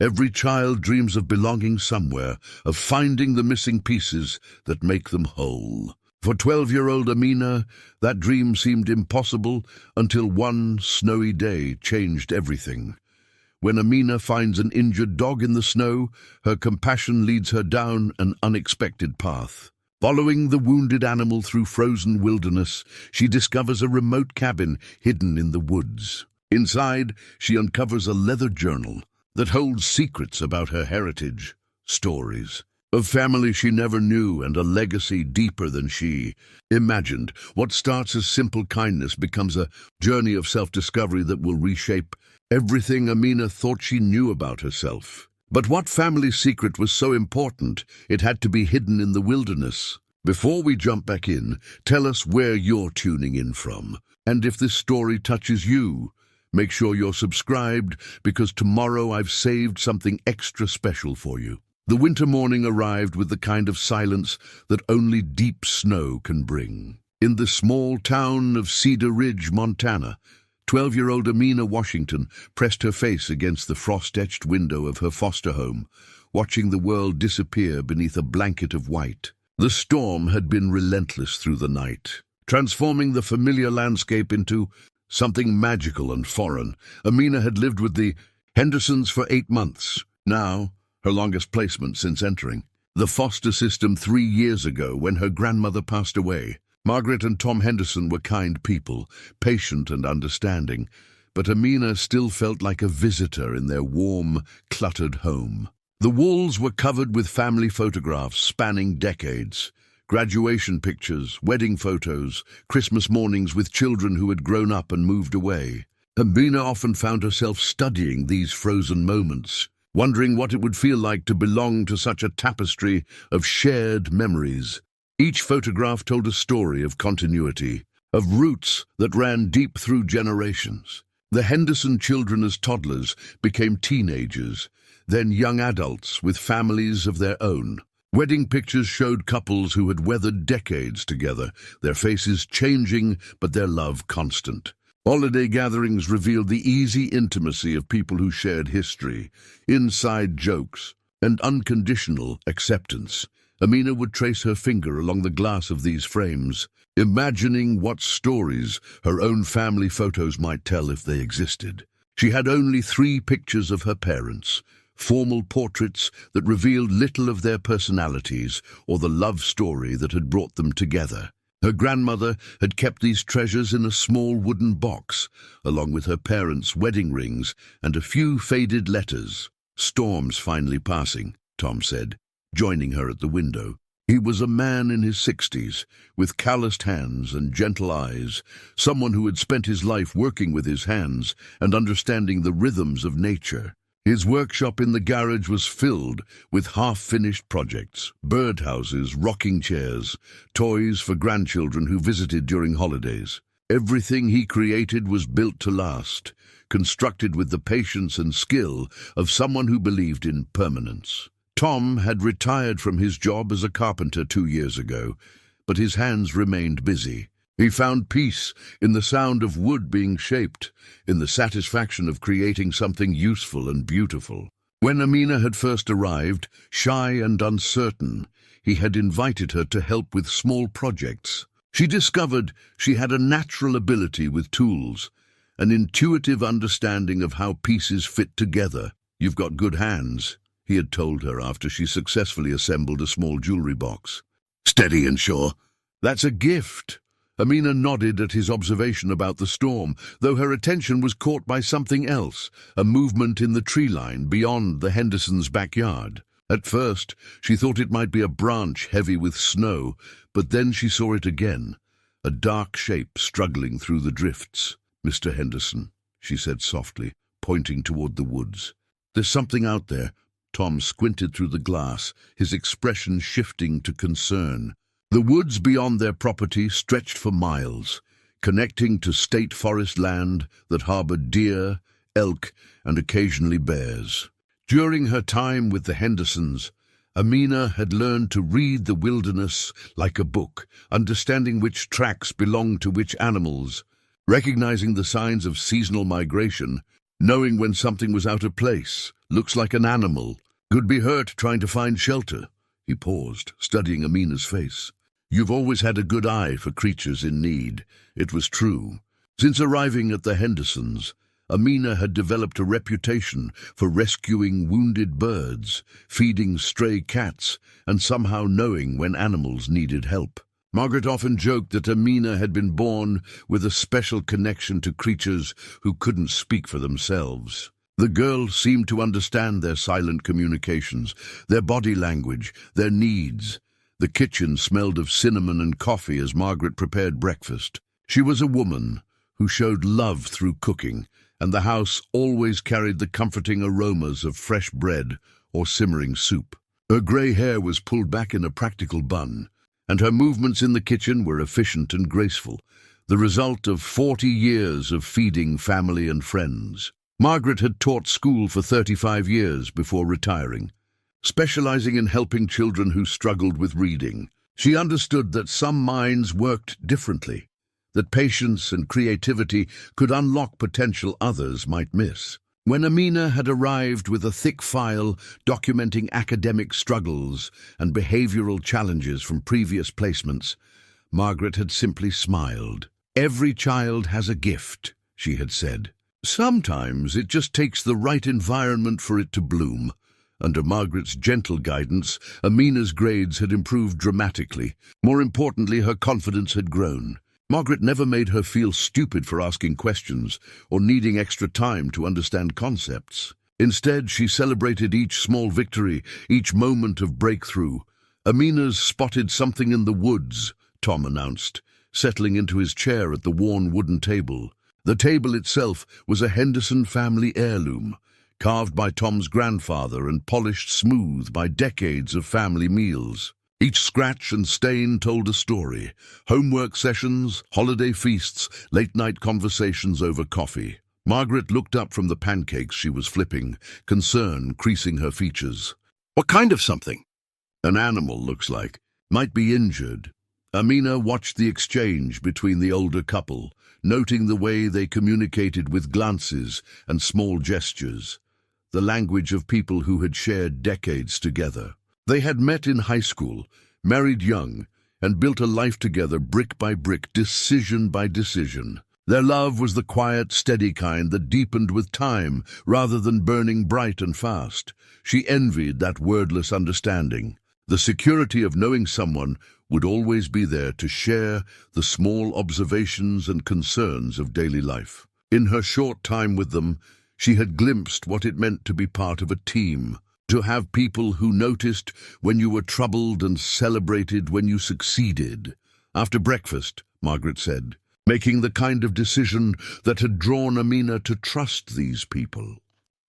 Every child dreams of belonging somewhere, of finding the missing pieces that make them whole. For 12-year-old Amina, that dream seemed impossible until one snowy day changed everything. When Amina finds an injured dog in the snow, her compassion leads her down an unexpected path. Following the wounded animal through frozen wilderness, she discovers a remote cabin hidden in the woods. Inside, she uncovers a leather journal that holds secrets about her heritage, stories of family she never knew, and a legacy deeper than she imagined. What starts as simple kindness becomes a journey of self-discovery that will reshape everything Amina thought she knew about herself. But what family secret was so important it had to be hidden in the wilderness? Before we jump back in, tell us where you're tuning in from. And if this story touches you, make sure you're subscribed, because tomorrow I've saved something extra special for you. The winter morning arrived with the kind of silence that only deep snow can bring. In the small town of Cedar Ridge, Montana, 12-year-old Amina Washington pressed her face against the frost-etched window of her foster home, watching the world disappear beneath a blanket of white. The storm had been relentless through the night, transforming the familiar landscape into something magical and foreign. Amina had lived with the Hendersons for 8 months. Now, her longest placement since entering the foster system 3 years ago when her grandmother passed away. Margaret and Tom Henderson were kind people, patient and understanding, but Amina still felt like a visitor in their warm, cluttered home. The walls were covered with family photographs spanning decades, graduation pictures, wedding photos, Christmas mornings with children who had grown up and moved away. Amina often found herself studying these frozen moments, wondering what it would feel like to belong to such a tapestry of shared memories. Each photograph told a story of continuity, of roots that ran deep through generations. The Henderson children as toddlers became teenagers, then young adults with families of their own. Wedding pictures showed couples who had weathered decades together, their faces changing but their love constant. Holiday gatherings revealed the easy intimacy of people who shared history, inside jokes, and unconditional acceptance. Amina would trace her finger along the glass of these frames, imagining what stories her own family photos might tell if they existed. She had only 3 pictures of her parents, formal portraits that revealed little of their personalities or the love story that had brought them together. Her grandmother had kept these treasures in a small wooden box, along with her parents' wedding rings and a few faded letters. "Storm's finally passing," Tom said, joining her at the window. He was a man in his 60s, with calloused hands and gentle eyes, someone who had spent his life working with his hands and understanding the rhythms of nature. His workshop in the garage was filled with half-finished projects, birdhouses, rocking chairs, toys for grandchildren who visited during holidays. Everything he created was built to last, constructed with the patience and skill of someone who believed in permanence. Tom had retired from his job as a carpenter 2 years ago, but his hands remained busy. He found peace in the sound of wood being shaped, in the satisfaction of creating something useful and beautiful. When Amina had first arrived, shy and uncertain, he had invited her to help with small projects. She discovered she had a natural ability with tools, an intuitive understanding of how pieces fit together. "You've got good hands," he had told her after she successfully assembled a small jewelry box. "Steady and sure." "That's a gift." Amina nodded at his observation about the storm, though her attention was caught by something else, a movement in the tree line beyond the Hendersons' backyard. At first, she thought it might be a branch heavy with snow, but then she saw it again, a dark shape struggling through the drifts. "Mr. Henderson," she said softly, pointing toward the woods. "There's something out there." Tom squinted through the glass, his expression shifting to concern. The woods beyond their property stretched for miles, connecting to state forest land that harbored deer, elk, and occasionally bears. During her time with the Hendersons, Amina had learned to read the wilderness like a book, understanding which tracks belonged to which animals, recognizing the signs of seasonal migration. knowing when something was out of place, looks like an animal, could be hurt trying to find shelter. He paused, studying Amina's face. You've always had a good eye for creatures in need. It was true. Since arriving at the Hendersons, Amina had developed a reputation for rescuing wounded birds, feeding stray cats, and somehow knowing when animals needed help. Margaret often joked that Amina had been born with a special connection to creatures who couldn't speak for themselves. The girl seemed to understand their silent communications, their body language, their needs. The kitchen smelled of cinnamon and coffee as Margaret prepared breakfast. She was a woman who showed love through cooking, and the house always carried the comforting aromas of fresh bread or simmering soup. Her grey hair was pulled back in a practical bun, and her movements in the kitchen were efficient and graceful, the result of 40 years of feeding family and friends. Margaret had taught school for 35 years before retiring, specializing in helping children who struggled with reading. She understood that some minds worked differently, that patience and creativity could unlock potential others might miss. When Amina had arrived with a thick file documenting academic struggles and behavioral challenges from previous placements, Margaret had simply smiled. Every child has a gift, she had said. Sometimes it just takes the right environment for it to bloom. Under Margaret's gentle guidance, Amina's grades had improved dramatically. More importantly, her confidence had grown. Margaret never made her feel stupid for asking questions or needing extra time to understand concepts. Instead, she celebrated each small victory, each moment of breakthrough. Amina's spotted something in the woods, Tom announced, settling into his chair at the worn wooden table. The table itself was a Henderson family heirloom, carved by Tom's grandfather and polished smooth by decades of family meals. Each scratch and stain told a story: homework sessions, holiday feasts, late-night conversations over coffee. Margaret looked up from the pancakes she was flipping, concern creasing her features. What kind of something? An animal, looks like. Might be injured. Amina watched the exchange between the older couple, noting the way they communicated with glances and small gestures, the language of people who had shared decades together. They had met in high school, married young, and built a life together brick by brick, decision by decision. Their love was the quiet, steady kind that deepened with time rather than burning bright and fast. She envied that wordless understanding, the security of knowing someone would always be there to share the small observations and concerns of daily life. In her short time with them, she had glimpsed what it meant to be part of a team, to have people who noticed when you were troubled and celebrated when you succeeded. After breakfast, Margaret said, making the kind of decision that had drawn Amina to trust these people.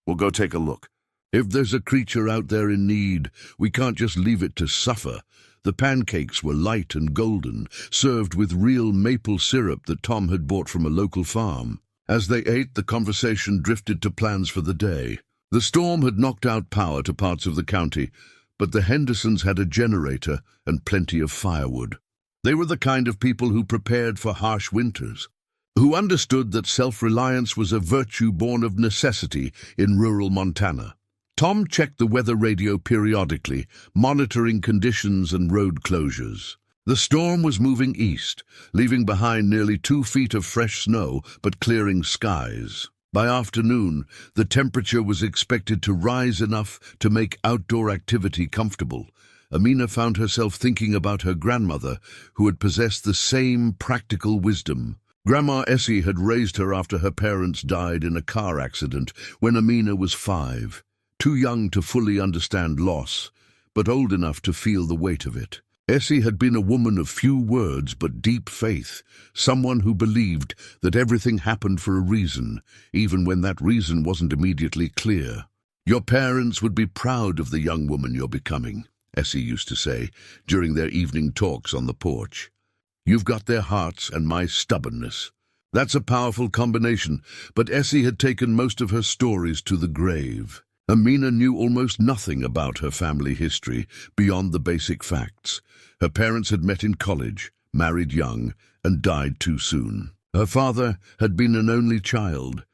We'll go take a look. If there's a creature out there in need, we can't just leave it to suffer. The pancakes were light and golden, served with real maple syrup that Tom had bought from a local farm. As they ate, the conversation drifted to plans for the day. The storm had knocked out power to parts of the county, but the Hendersons had a generator and plenty of firewood. They were the kind of people who prepared for harsh winters, who understood that self-reliance was a virtue born of necessity in rural Montana. Tom checked the weather radio periodically, monitoring conditions and road closures. The storm was moving east, leaving behind nearly 2 feet of fresh snow but clearing skies. By afternoon, the temperature was expected to rise enough to make outdoor activity comfortable. Amina found herself thinking about her grandmother, who had possessed the same practical wisdom. Grandma Essie had raised her after her parents died in a car accident when Amina was 5, too young to fully understand loss, but old enough to feel the weight of it. Essie had been a woman of few words but deep faith, someone who believed that everything happened for a reason, even when that reason wasn't immediately clear. Your parents would be proud of the young woman you're becoming, Essie used to say, during their evening talks on the porch. You've got their hearts and my stubbornness. That's a powerful combination, but Essie had taken most of her stories to the grave. Amina knew almost nothing about her family history beyond the basic facts. Her parents had met in college, married young, and died too soon. Her father had been an only child,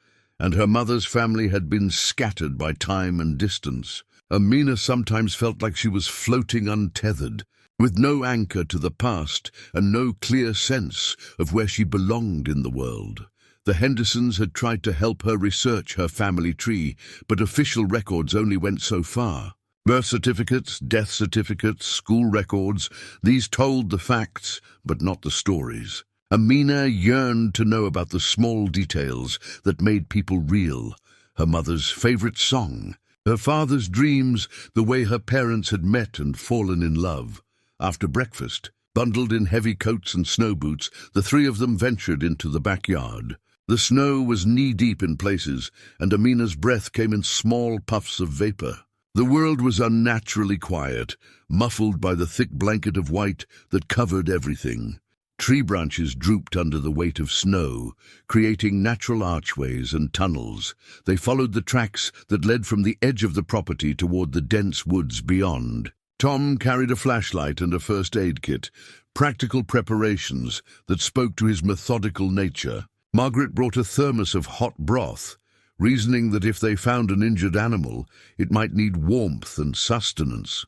and her mother's family had been scattered by time and distance. Amina sometimes felt like she was floating untethered, with no anchor to the past and no clear sense of where she belonged in the world. The Hendersons had tried to help her research her family tree, but official records only went so far. Birth certificates, death certificates, school records, these told the facts, but not the stories. Amina yearned to know about the small details that made people real. Her mother's favorite song, her father's dreams, the way her parents had met and fallen in love. After breakfast, bundled in heavy coats and snow boots, the three of them ventured into the backyard. The snow was knee-deep in places, and Amina's breath came in small puffs of vapor. The world was unnaturally quiet, muffled by the thick blanket of white that covered everything. Tree branches drooped under the weight of snow, creating natural archways and tunnels. They followed the tracks that led from the edge of the property toward the dense woods beyond. Tom carried a flashlight and a first aid kit, practical preparations that spoke to his methodical nature. Margaret brought a thermos of hot broth, reasoning that if they found an injured animal, it might need warmth and sustenance.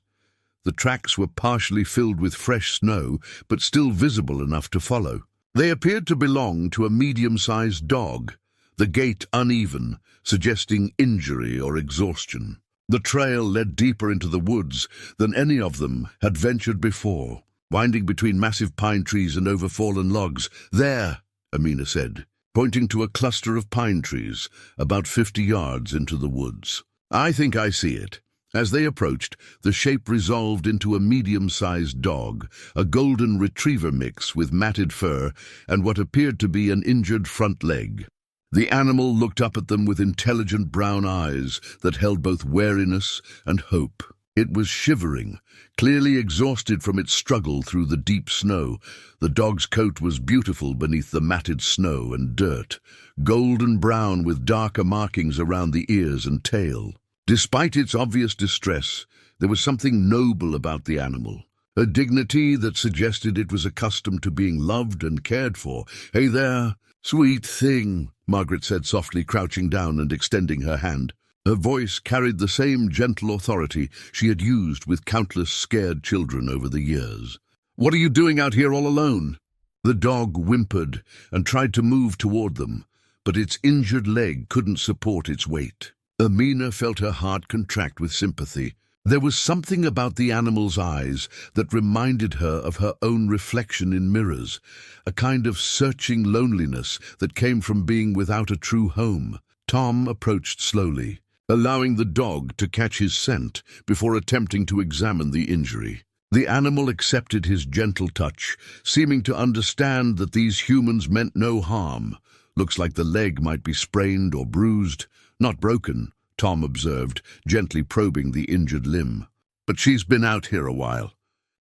The tracks were partially filled with fresh snow, but still visible enough to follow. They appeared to belong to a medium-sized dog, the gait uneven, suggesting injury or exhaustion. The trail led deeper into the woods than any of them had ventured before, winding between massive pine trees and overfallen logs. "There," Amina said, pointing to a cluster of pine trees about 50 yards into the woods. "I think I see it." As they approached, the shape resolved into a medium-sized dog, a golden retriever mix with matted fur and what appeared to be an injured front leg. The animal looked up at them with intelligent brown eyes that held both wariness and hope. It was shivering, clearly exhausted from its struggle through the deep snow. The dog's coat was beautiful beneath the matted snow and dirt, golden brown with darker markings around the ears and tail. Despite its obvious distress, there was something noble about the animal, a dignity that suggested it was accustomed to being loved and cared for. "Hey there, sweet thing," Margaret said softly, crouching down and extending her hand. Her voice carried the same gentle authority she had used with countless scared children over the years. "What are you doing out here all alone?" The dog whimpered and tried to move toward them, but its injured leg couldn't support its weight. Amina felt her heart contract with sympathy. There was something about the animal's eyes that reminded her of her own reflection in mirrors, a kind of searching loneliness that came from being without a true home. Tom approached slowly, allowing the dog to catch his scent before attempting to examine the injury. The animal accepted his gentle touch, seeming to understand that these humans meant no harm. "Looks like the leg might be sprained or bruised. Not broken," Tom observed, gently probing the injured limb. "But she's been out here a while.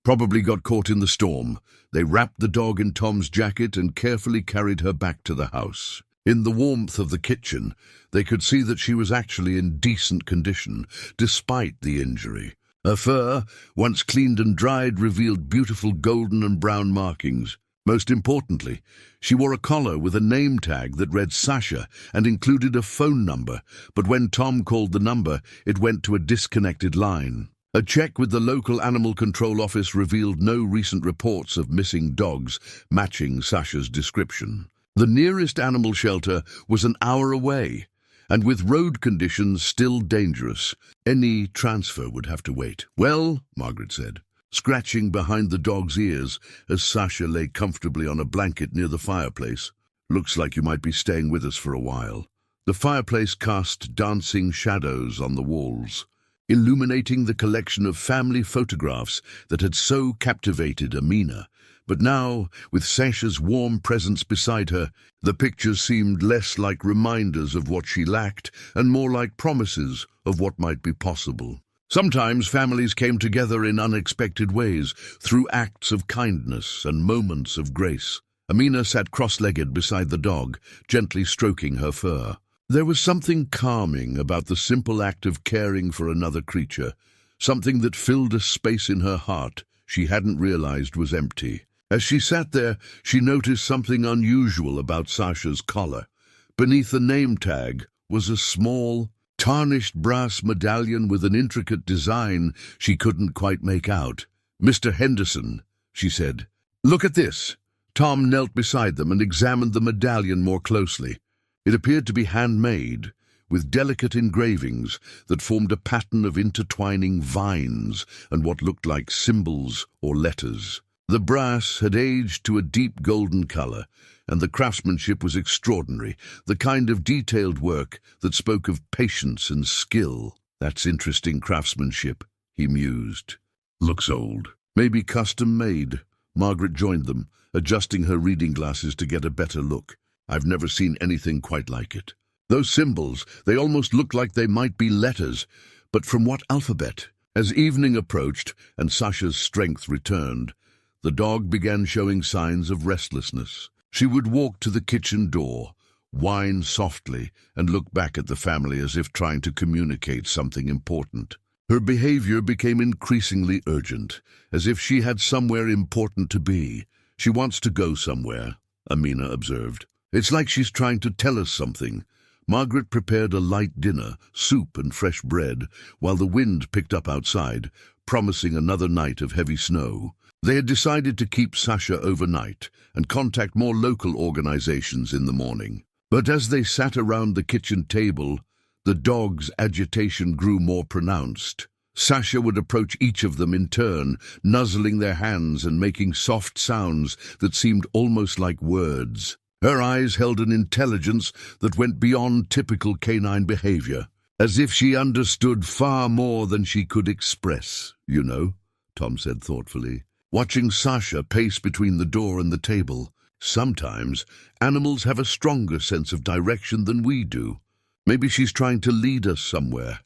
Probably got caught in the storm." They wrapped the dog in Tom's jacket and carefully carried her back to the house. In the warmth of the kitchen, they could see that she was actually in decent condition, despite the injury. Her fur, once cleaned and dried, revealed beautiful golden and brown markings. Most importantly, she wore a collar with a name tag that read Sasha and included a phone number, but when Tom called the number, it went to a disconnected line. A check with the local animal control office revealed no recent reports of missing dogs matching Sasha's description. The nearest animal shelter was an hour away, and with road conditions still dangerous, any transfer would have to wait. "Well," Margaret said, scratching behind the dog's ears as Sasha lay comfortably on a blanket near the fireplace, "looks like you might be staying with us for a while." The fireplace cast dancing shadows on the walls, illuminating the collection of family photographs that had so captivated Amina. But now, with Sasha's warm presence beside her, the pictures seemed less like reminders of what she lacked and more like promises of what might be possible. Sometimes families came together in unexpected ways, through acts of kindness and moments of grace. Amina sat cross-legged beside the dog, gently stroking her fur. There was something calming about the simple act of caring for another creature, something that filled a space in her heart she hadn't realized was empty. As she sat there, she noticed something unusual about Sasha's collar. Beneath the name tag was a small, tarnished brass medallion with an intricate design she couldn't quite make out. "Mr. Henderson," she said. "Look at this." Tom knelt beside them and examined the medallion more closely. It appeared to be handmade, with delicate engravings that formed a pattern of intertwining vines and what looked like symbols or letters. The brass had aged to a deep golden color, and the craftsmanship was extraordinary, the kind of detailed work that spoke of patience and skill. "That's interesting craftsmanship," he mused. "Looks old. Maybe custom-made." Margaret joined them, adjusting her reading glasses to get a better look. "I've never seen anything quite like it. Those symbols, they almost look like they might be letters, but from what alphabet?" As evening approached and Sasha's strength returned, the dog began showing signs of restlessness. She would walk to the kitchen door, whine softly, and look back at the family as if trying to communicate something important. Her behavior became increasingly urgent, as if she had somewhere important to be. "She wants to go somewhere," Amina observed. "It's like she's trying to tell us something." Margaret prepared a light dinner, soup and fresh bread, while the wind picked up outside, promising another night of heavy snow. They had decided to keep Sasha overnight and contact more local organizations in the morning. But as they sat around the kitchen table, the dog's agitation grew more pronounced. Sasha would approach each of them in turn, nuzzling their hands and making soft sounds that seemed almost like words. Her eyes held an intelligence that went beyond typical canine behavior, as if she understood far more than she could express. "You know," Tom said thoughtfully, watching Sasha pace between the door and the table, "sometimes animals have a stronger sense of direction than we do. Maybe she's trying to lead us somewhere."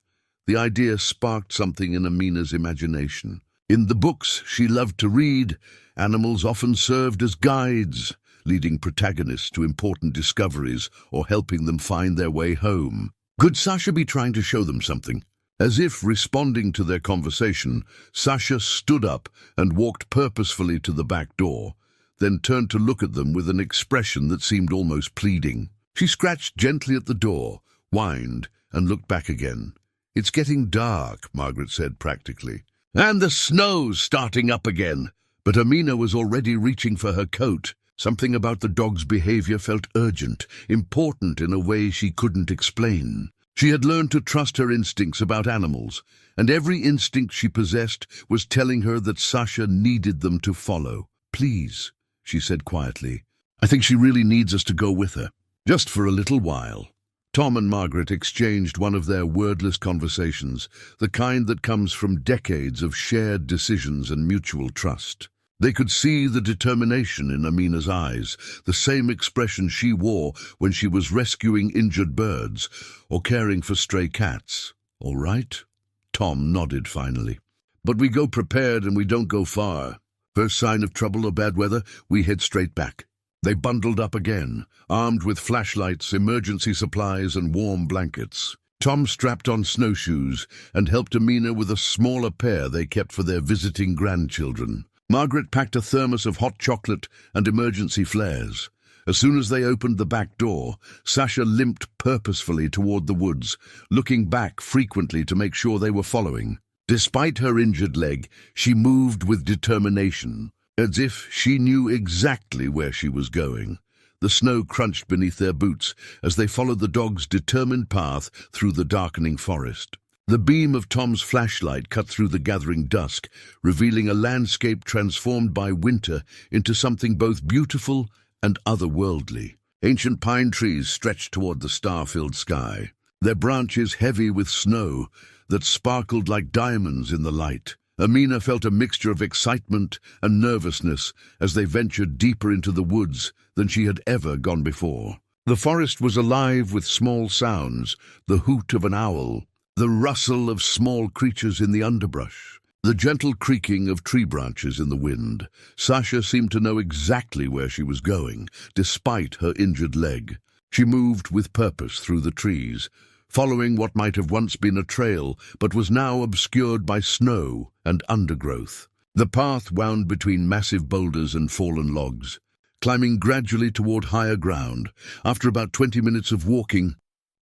The idea sparked something in Amina's imagination. In the books she loved to read, animals often served as guides, leading protagonists to important discoveries or helping them find their way home. Could Sasha be trying to show them something? As if responding to their conversation, Sasha stood up and walked purposefully to the back door, then turned to look at them with an expression that seemed almost pleading. She scratched gently at the door, whined, and looked back again. "It's getting dark," Margaret said practically. "And the snow's starting up again." But Amina was already reaching for her coat. Something about the dog's behavior felt urgent, important in a way she couldn't explain. She had learned to trust her instincts about animals, and every instinct she possessed was telling her that Sasha needed them to follow. "Please," she said quietly. "I think she really needs us to go with her, just for a little while." Tom and Margaret exchanged one of their wordless conversations, the kind that comes from decades of shared decisions and mutual trust. They could see the determination in Amina's eyes, the same expression she wore when she was rescuing injured birds or caring for stray cats. "All right?" Tom nodded finally. "But we go prepared and we don't go far. First sign of trouble or bad weather, we head straight back." They bundled up again, armed with flashlights, emergency supplies, and warm blankets. Tom strapped on snowshoes and helped Amina with a smaller pair they kept for their visiting grandchildren. Margaret packed a thermos of hot chocolate and emergency flares. As soon as they opened the back door, Sasha limped purposefully toward the woods, looking back frequently to make sure they were following. Despite her injured leg, she moved with determination, as if she knew exactly where she was going. The snow crunched beneath their boots as they followed the dog's determined path through the darkening forest. The beam of Tom's flashlight cut through the gathering dusk, revealing a landscape transformed by winter into something both beautiful and otherworldly. Ancient pine trees stretched toward the star-filled sky, their branches heavy with snow that sparkled like diamonds in the light. Amina felt a mixture of excitement and nervousness as they ventured deeper into the woods than she had ever gone before. The forest was alive with small sounds, the hoot of an owl, the rustle of small creatures in the underbrush, the gentle creaking of tree branches in the wind. Sasha seemed to know exactly where she was going, despite her injured leg. She moved with purpose through the trees, following what might have once been a trail, but was now obscured by snow and undergrowth. The path wound between massive boulders and fallen logs, climbing gradually toward higher ground. After about 20 minutes of walking,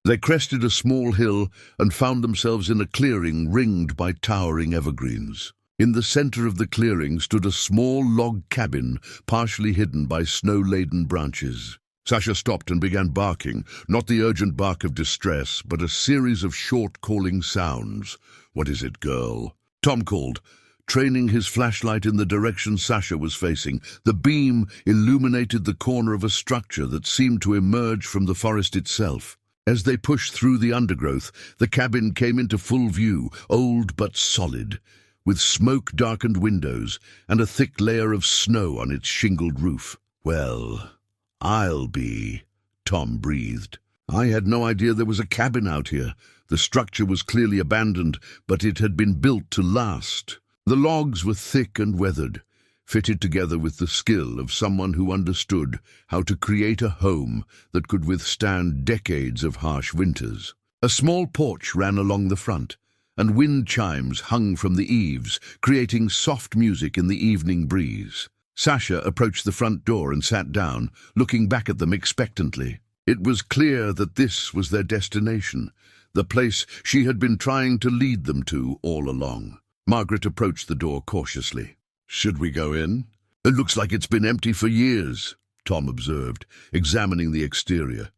They crested a small hill and found themselves in a clearing ringed by towering evergreens. In the center of the clearing stood a small log cabin, partially hidden by snow-laden branches. Sasha stopped and began barking, not the urgent bark of distress, but a series of short calling sounds. "What is it, girl?" Tom called, training his flashlight in the direction Sasha was facing. The beam illuminated the corner of a structure that seemed to emerge from the forest itself. As they pushed through the undergrowth, the cabin came into full view, old but solid, with smoke-darkened windows and a thick layer of snow on its shingled roof. "Well, I'll be," Tom breathed. "I had no idea there was a cabin out here." The structure was clearly abandoned, but it had been built to last. The logs were thick and weathered, fitted together with the skill of someone who understood how to create a home that could withstand decades of harsh winters. A small porch ran along the front, and wind chimes hung from the eaves, creating soft music in the evening breeze. Sasha approached the front door and sat down, looking back at them expectantly. It was clear that this was their destination, the place she had been trying to lead them to all along. Margaret approached the door cautiously. "Should we go in?" "It looks like it's been empty for years," Tom observed, examining the exterior.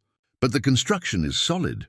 "But the construction is solid.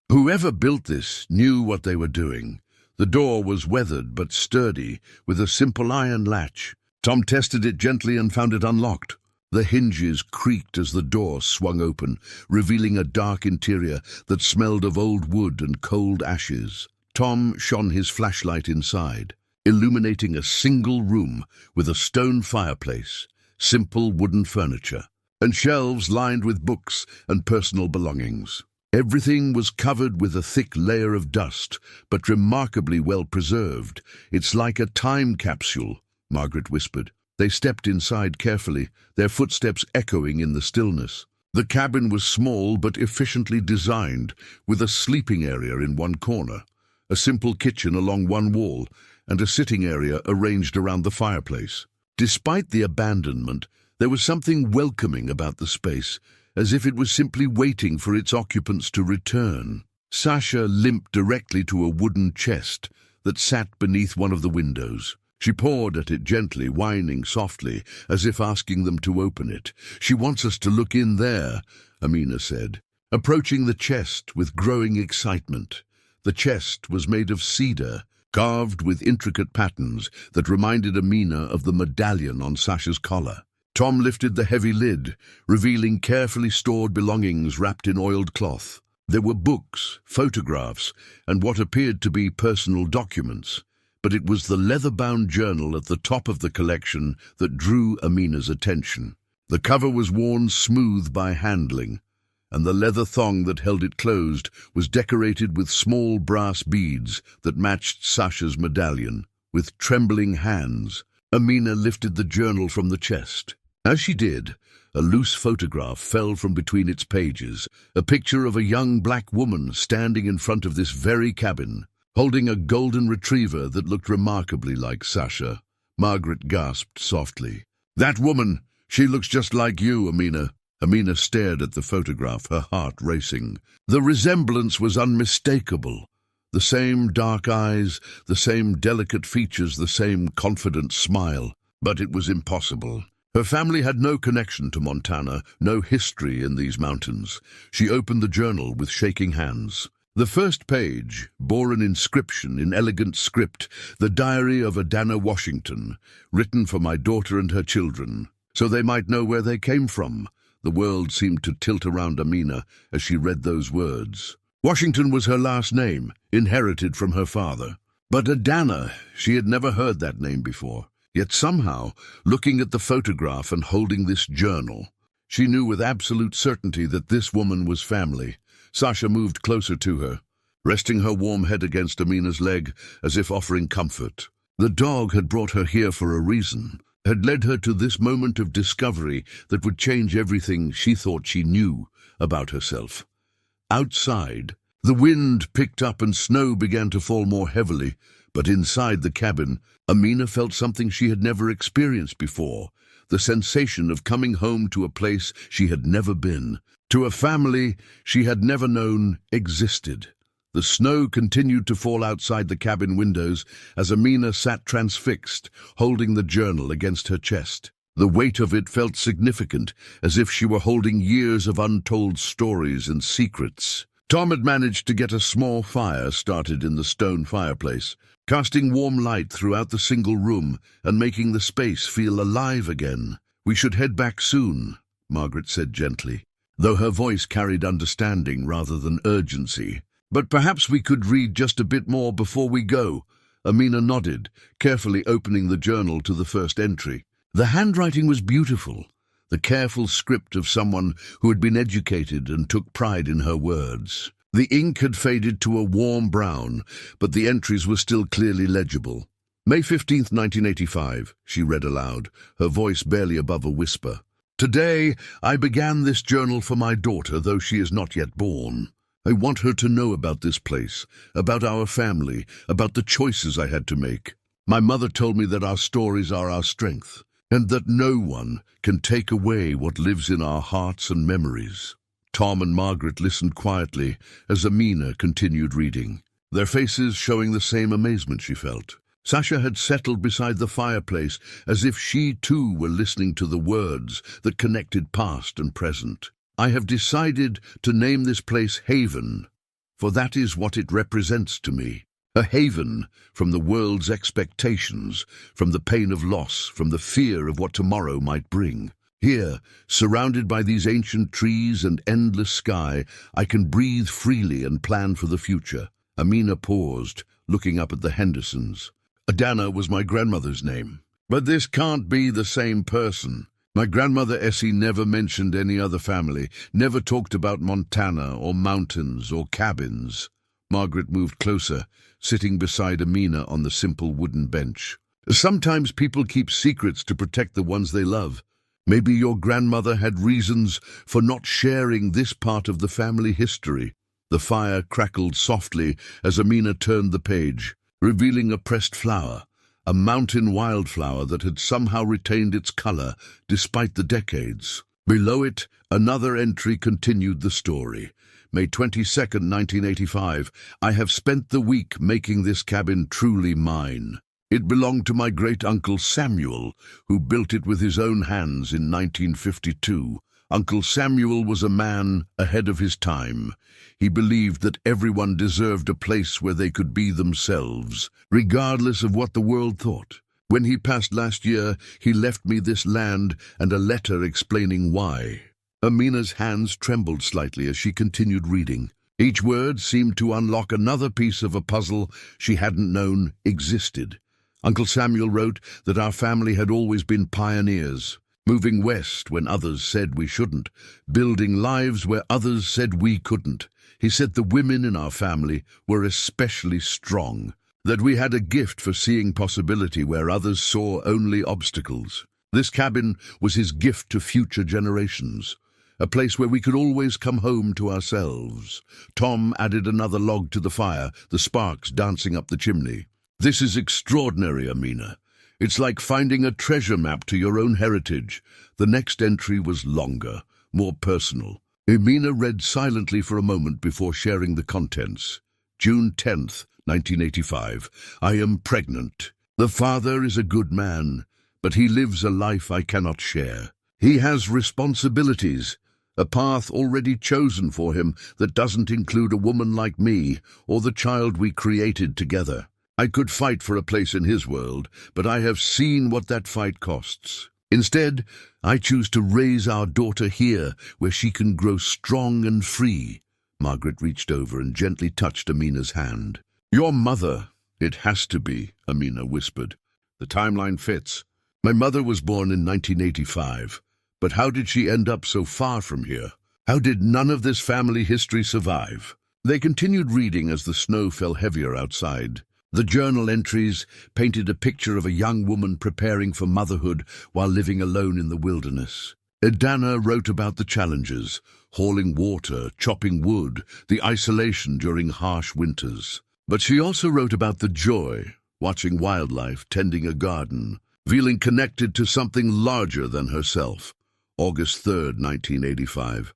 Whoever built this knew what they were doing." The door was weathered but sturdy, with a simple iron latch. Tom tested it gently and found it unlocked. The hinges creaked as the door swung open, revealing a dark interior that smelled of old wood and cold ashes. Tom shone his flashlight inside, illuminating a single room with a stone fireplace, simple wooden furniture, and shelves lined with books and personal belongings. Everything was covered with a thick layer of dust, but remarkably well preserved. "It's like a time capsule," Margaret whispered. They stepped inside carefully, their footsteps echoing in the stillness. The cabin was small but efficiently designed, with a sleeping area in one corner, a simple kitchen along one wall, and a sitting area arranged around the fireplace. Despite the abandonment, there was something welcoming about the space, as if it was simply waiting for its occupants to return. Sasha limped directly to a wooden chest that sat beneath one of the windows. She pawed at it gently, whining softly, as if asking them to open it. "She wants us to look in there," Amina said, approaching the chest with growing excitement. The chest was made of cedar, carved with intricate patterns that reminded Amina of the medallion on Sasha's collar. Tom lifted the heavy lid, revealing carefully stored belongings wrapped in oiled cloth. There were books, photographs, and what appeared to be personal documents. But it was the leather-bound journal at the top of the collection that drew Amina's attention. The cover was worn smooth by handling, and the leather thong that held it closed was decorated with small brass beads that matched Sasha's medallion. With trembling hands, Amina lifted the journal from the chest. As she did, a loose photograph fell from between its pages, a picture of a young black woman standing in front of this very cabin, holding a golden retriever that looked remarkably like Sasha. Margaret gasped softly. "That woman! She looks just like you, Amina." Amina stared at the photograph, her heart racing. The resemblance was unmistakable. The same dark eyes, the same delicate features, the same confident smile. But it was impossible. Her family had no connection to Montana, no history in these mountains. She opened the journal with shaking hands. The first page bore an inscription in elegant script, "The Diary of Adana Washington, written for my daughter and her children, so they might know where they came from." The world seemed to tilt around Amina as she read those words. Washington was her last name, inherited from her father. But Adana, she had never heard that name before. Yet somehow, looking at the photograph and holding this journal, she knew with absolute certainty that this woman was family. Sasha moved closer to her, resting her warm head against Amina's leg as if offering comfort. The dog had brought her here for a reason, had led her to this moment of discovery that would change everything she thought she knew about herself. Outside, the wind picked up and snow began to fall more heavily, but inside the cabin, Amina felt something she had never experienced before, the sensation of coming home to a place she had never been. to a family she had never known existed. The snow continued to fall outside the cabin windows as Amina sat transfixed, holding the journal against her chest. The weight of it felt significant, as if she were holding years of untold stories and secrets. Tom had managed to get a small fire started in the stone fireplace, casting warm light throughout the single room and making the space feel alive again. "We should head back soon," Margaret said gently, though her voice carried understanding rather than urgency. "But perhaps we could read just a bit more before we go." Amina nodded, carefully opening the journal to the first entry. The handwriting was beautiful, the careful script of someone who had been educated and took pride in her words. The ink had faded to a warm brown, but the entries were still clearly legible. "May 15th, 1985, she read aloud, her voice barely above a whisper. "Today, I began this journal for my daughter, though she is not yet born. I want her to know about this place, about our family, about the choices I had to make. My mother told me that our stories are our strength, and that no one can take away what lives in our hearts and memories." Tom and Margaret listened quietly as Amina continued reading, their faces showing the same amazement she felt. Sasha had settled beside the fireplace as if she too were listening to the words that connected past and present. "I have decided to name this place Haven, for that is what it represents to me. A haven from the world's expectations, from the pain of loss, from the fear of what tomorrow might bring. Here, surrounded by these ancient trees and endless sky, I can breathe freely and plan for the future." Amina paused, looking up at the Hendersons. "Adana was my grandmother's name. But this can't be the same person. My grandmother Essie never mentioned any other family, never talked about Montana or mountains or cabins." Margaret moved closer, sitting beside Amina on the simple wooden bench. "Sometimes people keep secrets to protect the ones they love. Maybe your grandmother had reasons for not sharing this part of the family history." The fire crackled softly as Amina turned the page, revealing a pressed flower, a mountain wildflower that had somehow retained its color despite the decades. Below it, another entry continued the story. "May 22nd, 1985, I have spent the week making this cabin truly mine. It belonged to my great-uncle Samuel, who built it with his own hands in 1952. Uncle Samuel was a man ahead of his time. He believed that everyone deserved a place where they could be themselves, regardless of what the world thought. When he passed last year, he left me this land and a letter explaining why." Amina's hands trembled slightly as she continued reading. Each word seemed to unlock another piece of a puzzle she hadn't known existed. Uncle Samuel wrote that our family had always been pioneers, moving west when others said we shouldn't, building lives where others said we couldn't. He said the women in our family were especially strong, that we had a gift for seeing possibility where others saw only obstacles. This cabin was his gift to future generations, a place where we could always come home to ourselves. Tom added another log to the fire, the sparks dancing up the chimney. "This is extraordinary, Amina. It's like finding a treasure map to your own heritage." The next entry was longer, more personal. Amina read silently for a moment before sharing the contents. "June 10th, 1985. I am pregnant. The father is a good man, but he lives a life I cannot share. He has responsibilities, a path already chosen for him that doesn't include a woman like me or the child we created together. I could fight for a place in his world, but I have seen what that fight costs. Instead, I choose to raise our daughter here, where she can grow strong and free." Margaret reached over and gently touched Amina's hand. "Your mother, it has to be," Amina whispered. "The timeline fits. My mother was born in 1985, but how did she end up so far from here? How did none of this family history survive?" They continued reading as the snow fell heavier outside. The journal entries painted a picture of a young woman preparing for motherhood while living alone in the wilderness. Adana wrote about the challenges, hauling water, chopping wood, the isolation during harsh winters. But she also wrote about the joy, watching wildlife, tending a garden, feeling connected to something larger than herself. August 3rd, 1985.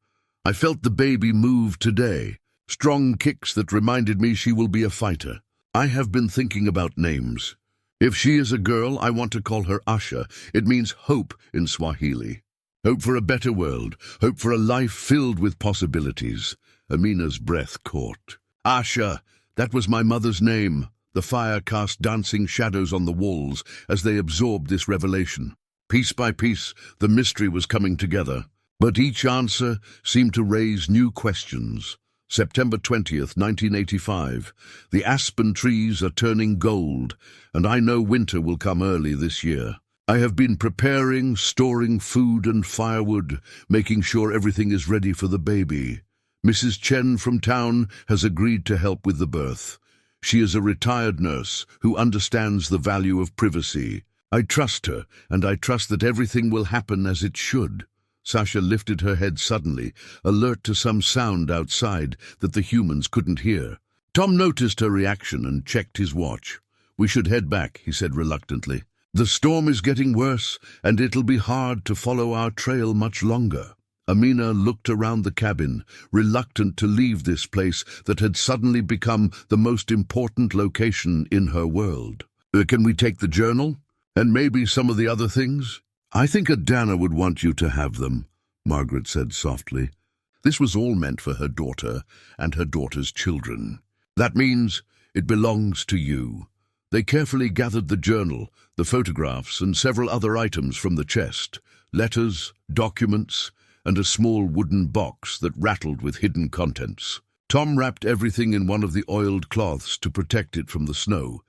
I felt the baby move today. Strong kicks that reminded me she will be a fighter. I have been thinking about names. If she is a girl, I want to call her Asha. It means hope in Swahili. Hope for a better world. Hope for a life filled with possibilities. Amina's breath caught. Asha, that was my mother's name. The fire cast dancing shadows on the walls as they absorbed this revelation. Piece by piece, the mystery was coming together. But each answer seemed to raise new questions. September 20th, 1985. The aspen trees are turning gold, and I know winter will come early this year. I have been preparing, storing food and firewood, making sure everything is ready for the baby. Mrs. Chen from town has agreed to help with the birth. She is a retired nurse who understands the value of privacy. I trust her, and I trust that everything will happen as it should. Sasha lifted her head suddenly, alert to some sound outside that the humans couldn't hear. Tom noticed her reaction and checked his watch. We should head back, he said reluctantly. The storm is getting worse, and it'll be hard to follow our trail much longer. Amina looked around the cabin, reluctant to leave this place that had suddenly become the most important location in her world. Can we take the journal? And maybe some of the other things? I think Adana would want you to have them, Margaret said softly. This was all meant for her daughter and her daughter's children. That means it belongs to you. They carefully gathered the journal, the photographs, and several other items from the chest. Letters, documents, and a small wooden box that rattled with hidden contents. Tom wrapped everything in one of the oiled cloths to protect it from the snow.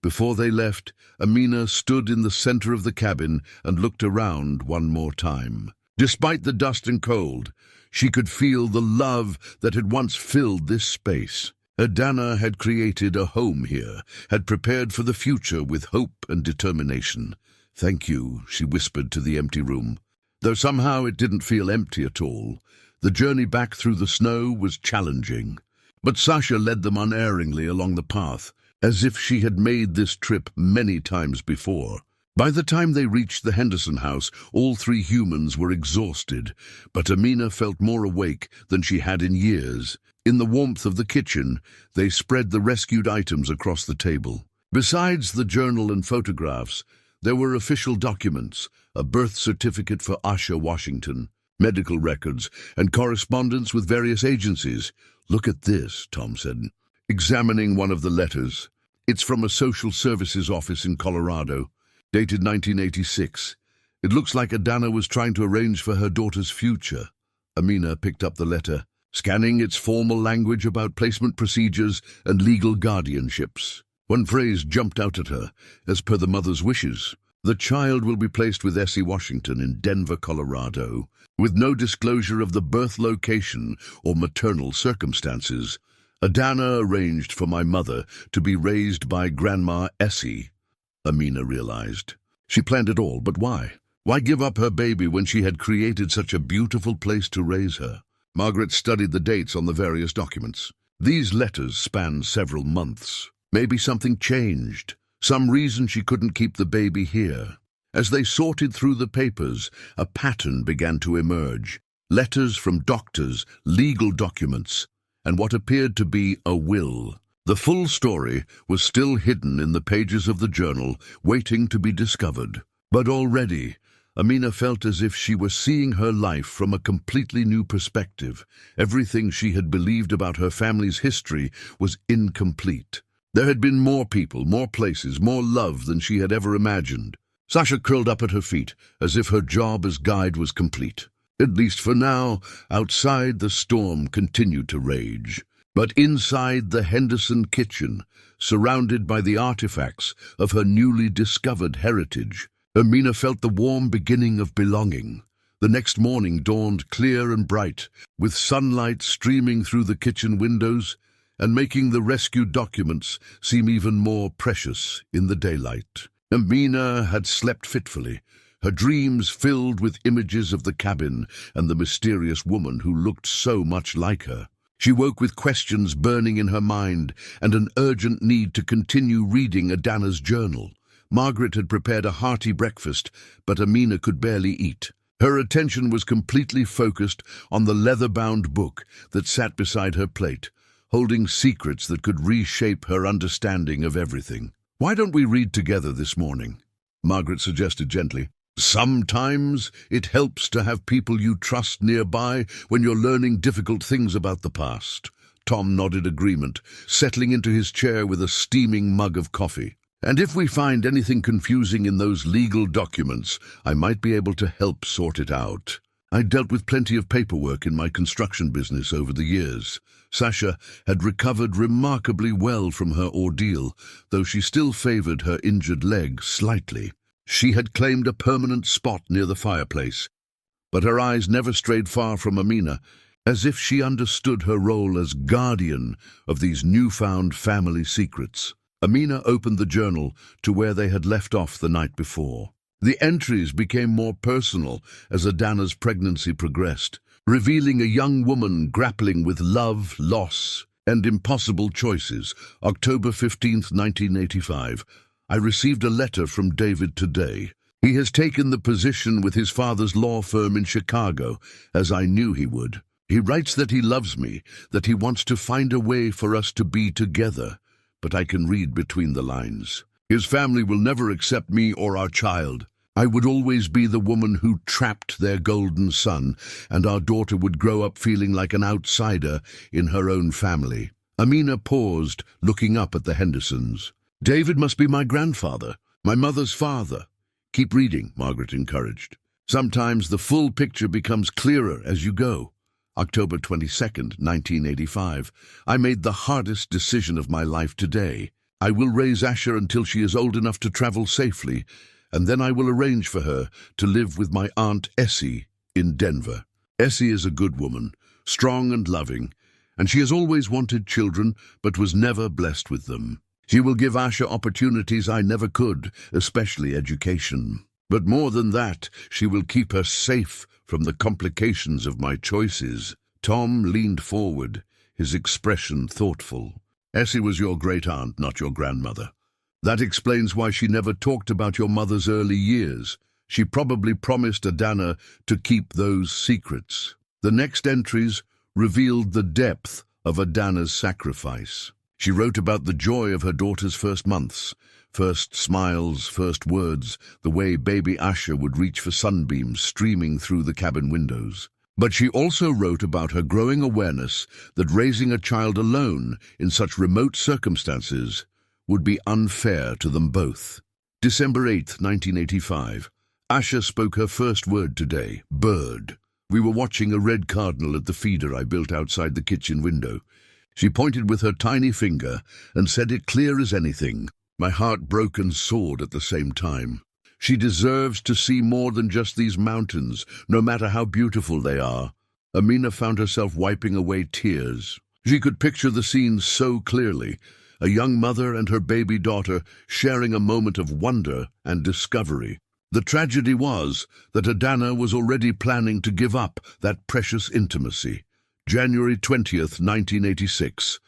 Before they left, Amina stood in the center of the cabin and looked around one more time. Despite the dust and cold, she could feel the love that had once filled this space. Adana had created a home here, had prepared for the future with hope and determination. Thank you, she whispered to the empty room. Though somehow it didn't feel empty at all. The journey back through the snow was challenging. But Sasha led them unerringly along the path, as if she had made this trip many times before. By the time they reached the Henderson house, all three humans were exhausted, but Amina felt more awake than she had in years. In the warmth of the kitchen, they spread the rescued items across the table. Besides the journal and photographs, there were official documents, a birth certificate for Asha Washington, medical records, and correspondence with various agencies. Look at this, Tom said, examining one of the letters. It's from a social services office in Colorado, dated 1986. It looks like Adana was trying to arrange for her daughter's future. Amina picked up the letter, scanning its formal language about placement procedures and legal guardianships. One phrase jumped out at her, as per the mother's wishes. The child will be placed with Essie Washington in Denver, Colorado, with no disclosure of the birth location or maternal circumstances. Adana arranged for my mother to be raised by Grandma Essie, Amina realized. She planned it all, but why? Why give up her baby when she had created such a beautiful place to raise her? Margaret studied the dates on the various documents. These letters spanned several months. Maybe something changed. Some reason she couldn't keep the baby here. As they sorted through the papers, a pattern began to emerge. Letters from doctors, legal documents, and what appeared to be a will. The full story was still hidden in the pages of the journal, waiting to be discovered. But already, Amina felt as if she were seeing her life from a completely new perspective. Everything she had believed about her family's history was incomplete. There had been more people, more places, more love than she had ever imagined. Sasha curled up at her feet, as if her job as guide was complete. At least for now, outside the storm continued to rage. But inside the Henderson kitchen, surrounded by the artifacts of her newly discovered heritage, Amina felt the warm beginning of belonging. The next morning dawned clear and bright, with sunlight streaming through the kitchen windows and making the rescued documents seem even more precious in the daylight. Amina had slept fitfully, her dreams filled with images of the cabin and the mysterious woman who looked so much like her. She woke with questions burning in her mind and an urgent need to continue reading Adana's journal. Margaret had prepared a hearty breakfast, but Amina could barely eat. Her attention was completely focused on the leather-bound book that sat beside her plate, holding secrets that could reshape her understanding of everything. "Why don't we read together this morning?" Margaret suggested gently. "Sometimes it helps to have people you trust nearby when you're learning difficult things about the past." Tom nodded agreement, settling into his chair with a steaming mug of coffee. "And if we find anything confusing in those legal documents, I might be able to help sort it out. I dealt with plenty of paperwork in my construction business over the years." Sasha had recovered remarkably well from her ordeal, though she still favored her injured leg slightly. She had claimed a permanent spot near the fireplace, but her eyes never strayed far from Amina, as if she understood her role as guardian of these newfound family secrets. Amina opened the journal to where they had left off the night before. The entries became more personal as Adana's pregnancy progressed, revealing a young woman grappling with love, loss, and impossible choices. October 15th, 1985. "I received a letter from David today. He has taken the position with his father's law firm in Chicago, as I knew he would. He writes that he loves me, that he wants to find a way for us to be together, but I can read between the lines. His family will never accept me or our child. I would always be the woman who trapped their golden son, and our daughter would grow up feeling like an outsider in her own family." Amina paused, looking up at the Hendersons. "David must be my grandfather, my mother's father." "Keep reading," Margaret encouraged. "Sometimes the full picture becomes clearer as you go." October 22nd, 1985. "I made the hardest decision of my life today. I will raise Asher until she is old enough to travel safely, and then I will arrange for her to live with my Aunt Essie in Denver. Essie is a good woman, strong and loving, and she has always wanted children but was never blessed with them. She will give Asher opportunities I never could, especially education. But more than that, she will keep her safe from the complications of my choices." Tom leaned forward, his expression thoughtful. "Essie was your great-aunt, not your grandmother. That explains why she never talked about your mother's early years. She probably promised Adana to keep those secrets." The next entries revealed the depth of Adana's sacrifice. She wrote about the joy of her daughter's first months, first smiles, first words, the way baby Asher would reach for sunbeams streaming through the cabin windows. But she also wrote about her growing awareness that raising a child alone in such remote circumstances would be unfair to them both. December 8th, 1985. Asher spoke her first word today, bird. We were watching a red cardinal at the feeder I built outside the kitchen window. She pointed with her tiny finger and said it clear as anything. My heart broke and soared at the same time. She deserves to see more than just these mountains, no matter how beautiful they are. Amina found herself wiping away tears. She could picture the scene so clearly, a young mother and her baby daughter sharing a moment of wonder and discovery. The tragedy was that Adana was already planning to give up that precious intimacy. January 20th, 1986.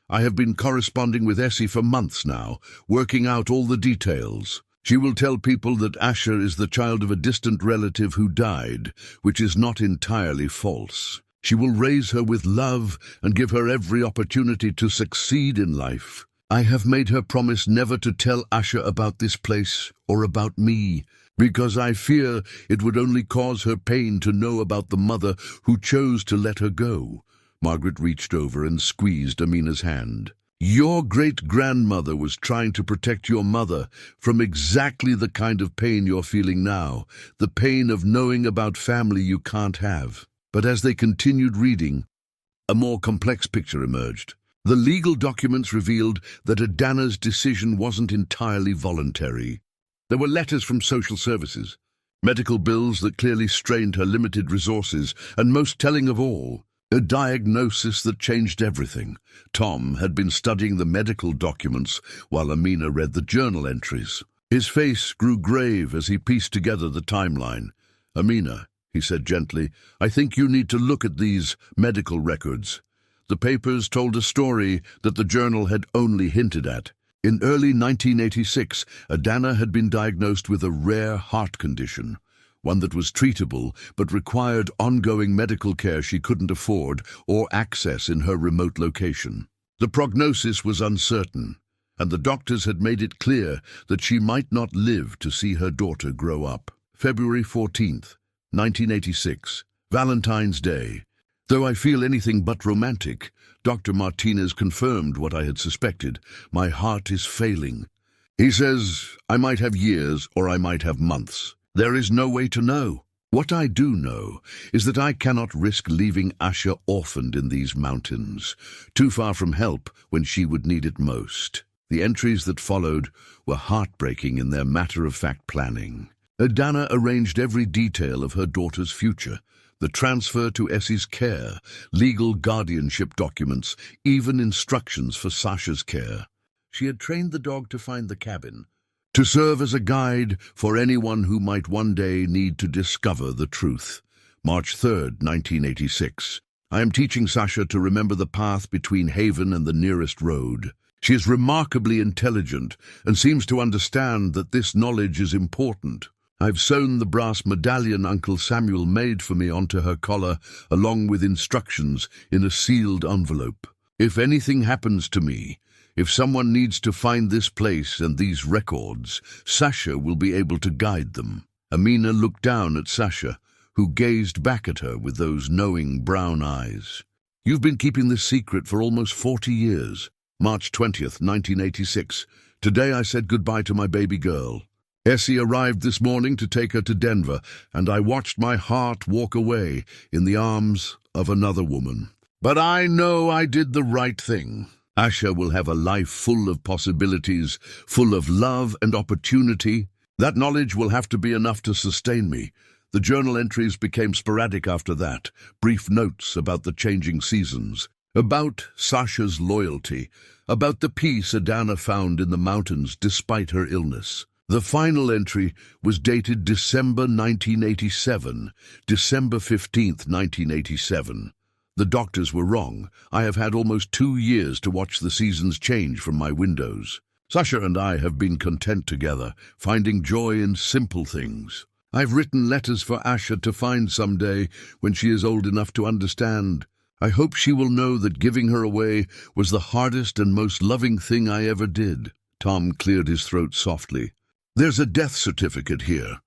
I have been corresponding with Essie for months now, working out all the details. She will tell people that Asher is the child of a distant relative who died, which is not entirely false. She will raise her with love and give her every opportunity to succeed in life. I have made her promise never to tell Asher about this place or about me, because I fear it would only cause her pain to know about the mother who chose to let her go. Margaret reached over and squeezed Amina's hand. Your great-grandmother was trying to protect your mother from exactly the kind of pain you're feeling now, the pain of knowing about family you can't have. But as they continued reading, a more complex picture emerged. The legal documents revealed that Adana's decision wasn't entirely voluntary. There were letters from social services, medical bills that clearly strained her limited resources, and most telling of all, a diagnosis that changed everything. Tom had been studying the medical documents while Amina read the journal entries. His face grew grave as he pieced together the timeline. "Amina," he said gently, "I think you need to look at these medical records. The papers told a story that the journal had only hinted at. In early 1986, Adana had been diagnosed with a rare heart condition. one that was treatable but required ongoing medical care she couldn't afford or access in her remote location. The prognosis was uncertain, and the doctors had made it clear that she might not live to see her daughter grow up. February 14th, 1986, Valentine's Day. Though I feel anything but romantic, Dr. Martinez confirmed what I had suspected. My heart is failing. He says I might have years or I might have months. There is no way to know. What I do know is that I cannot risk leaving Asha orphaned in these mountains, too far from help when she would need it most. The entries that followed were heartbreaking in their matter-of-fact planning. Adana arranged every detail of her daughter's future, the transfer to Essie's care, legal guardianship documents, even instructions for Sasha's care. She had trained the dog to find the cabin, to serve as a guide for anyone who might one day need to discover the truth. March 3rd, 1986. I am teaching Sasha to remember the path between Haven and the nearest road. She is remarkably intelligent and seems to understand that this knowledge is important. I've sewn the brass medallion Uncle Samuel made for me onto her collar, along with instructions in a sealed envelope. If anything happens to me, if someone needs to find this place and these records, Sasha will be able to guide them. Amina looked down at Sasha, who gazed back at her with those knowing brown eyes. You've been keeping this secret for almost 40 years. March 20th, 1986. Today I said goodbye to my baby girl. Essie arrived this morning to take her to Denver, and I watched my heart walk away in the arms of another woman. But I know I did the right thing. Asha will have a life full of possibilities, full of love and opportunity. That knowledge will have to be enough to sustain me. The journal entries became sporadic after that, brief notes about the changing seasons, about Sasha's loyalty, about the peace Adana found in the mountains despite her illness. The final entry was dated December 1987, December 15th, 1987. The doctors were wrong. I have had almost 2 years to watch the seasons change from my windows. Sasha and I have been content together, finding joy in simple things. I've written letters for Asha to find someday when she is old enough to understand. I hope she will know that giving her away was the hardest and most loving thing I ever did. Tom cleared his throat softly. There's a death certificate here,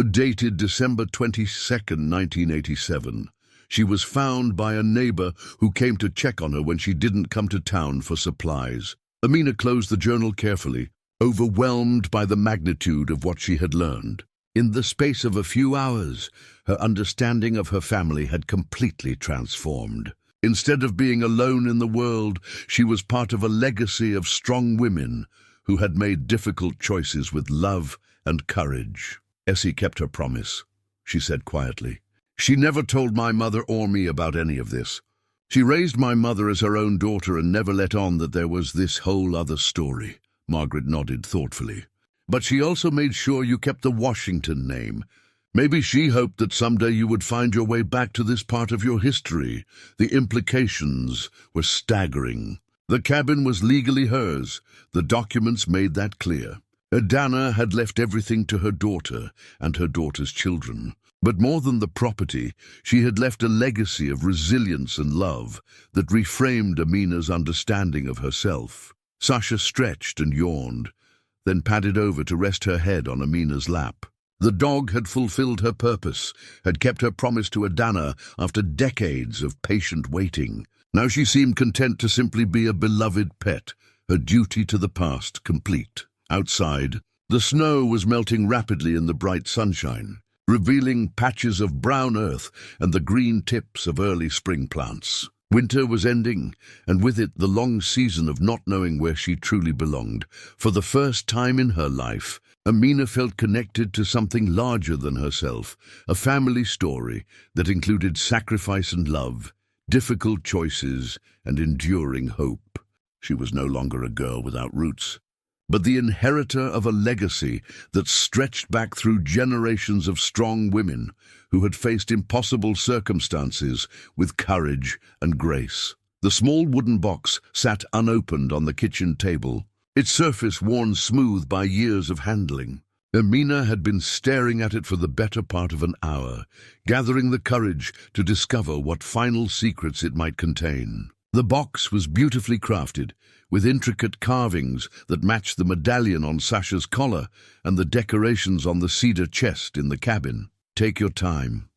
dated December 22nd, 1987. She was found by a neighbor who came to check on her when she didn't come to town for supplies. Amina closed the journal carefully, overwhelmed by the magnitude of what she had learned. In the space of a few hours, her understanding of her family had completely transformed. Instead of being alone in the world, she was part of a legacy of strong women who had made difficult choices with love and courage. Essie kept her promise, she said quietly. She never told my mother or me about any of this. She raised my mother as her own daughter and never let on that there was this whole other story. Margaret nodded thoughtfully. But she also made sure you kept the Washington name. Maybe she hoped that someday you would find your way back to this part of your history. The implications were staggering. The cabin was legally hers. The documents made that clear. Adana had left everything to her daughter and her daughter's children. But more than the property, she had left a legacy of resilience and love that reframed Amina's understanding of herself. Sasha stretched and yawned, then padded over to rest her head on Amina's lap. The dog had fulfilled her purpose, had kept her promise to Adana after decades of patient waiting. Now she seemed content to simply be a beloved pet, her duty to the past complete. Outside, the snow was melting rapidly in the bright sunshine, revealing patches of brown earth and the green tips of early spring plants. Winter was ending, and with it the long season of not knowing where she truly belonged. For the first time in her life, Amina felt connected to something larger than herself, a family story that included sacrifice and love, difficult choices, and enduring hope. She was no longer a girl without roots, but the inheritor of a legacy that stretched back through generations of strong women who had faced impossible circumstances with courage and grace. The small wooden box sat unopened on the kitchen table, its surface worn smooth by years of handling. Amina had been staring at it for the better part of an hour, gathering the courage to discover what final secrets it might contain. The box was beautifully crafted, with intricate carvings that matched the medallion on Sasha's collar and the decorations on the cedar chest in the cabin. "Take your time,"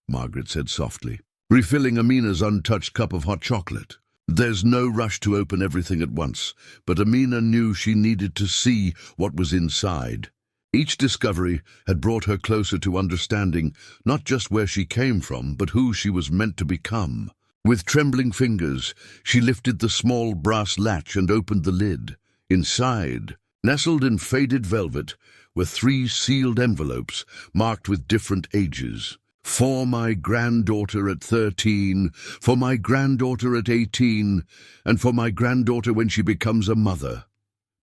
Margaret said softly, refilling Amina's untouched cup of hot chocolate. There's no rush to open everything at once, but Amina knew she needed to see what was inside. Each discovery had brought her closer to understanding not just where she came from, but who she was meant to become. With trembling fingers, she lifted the small brass latch and opened the lid. Inside, nestled in faded velvet, were 3 sealed envelopes marked with different ages. "For my granddaughter at 13, for my granddaughter at 18, and for my granddaughter when she becomes a mother."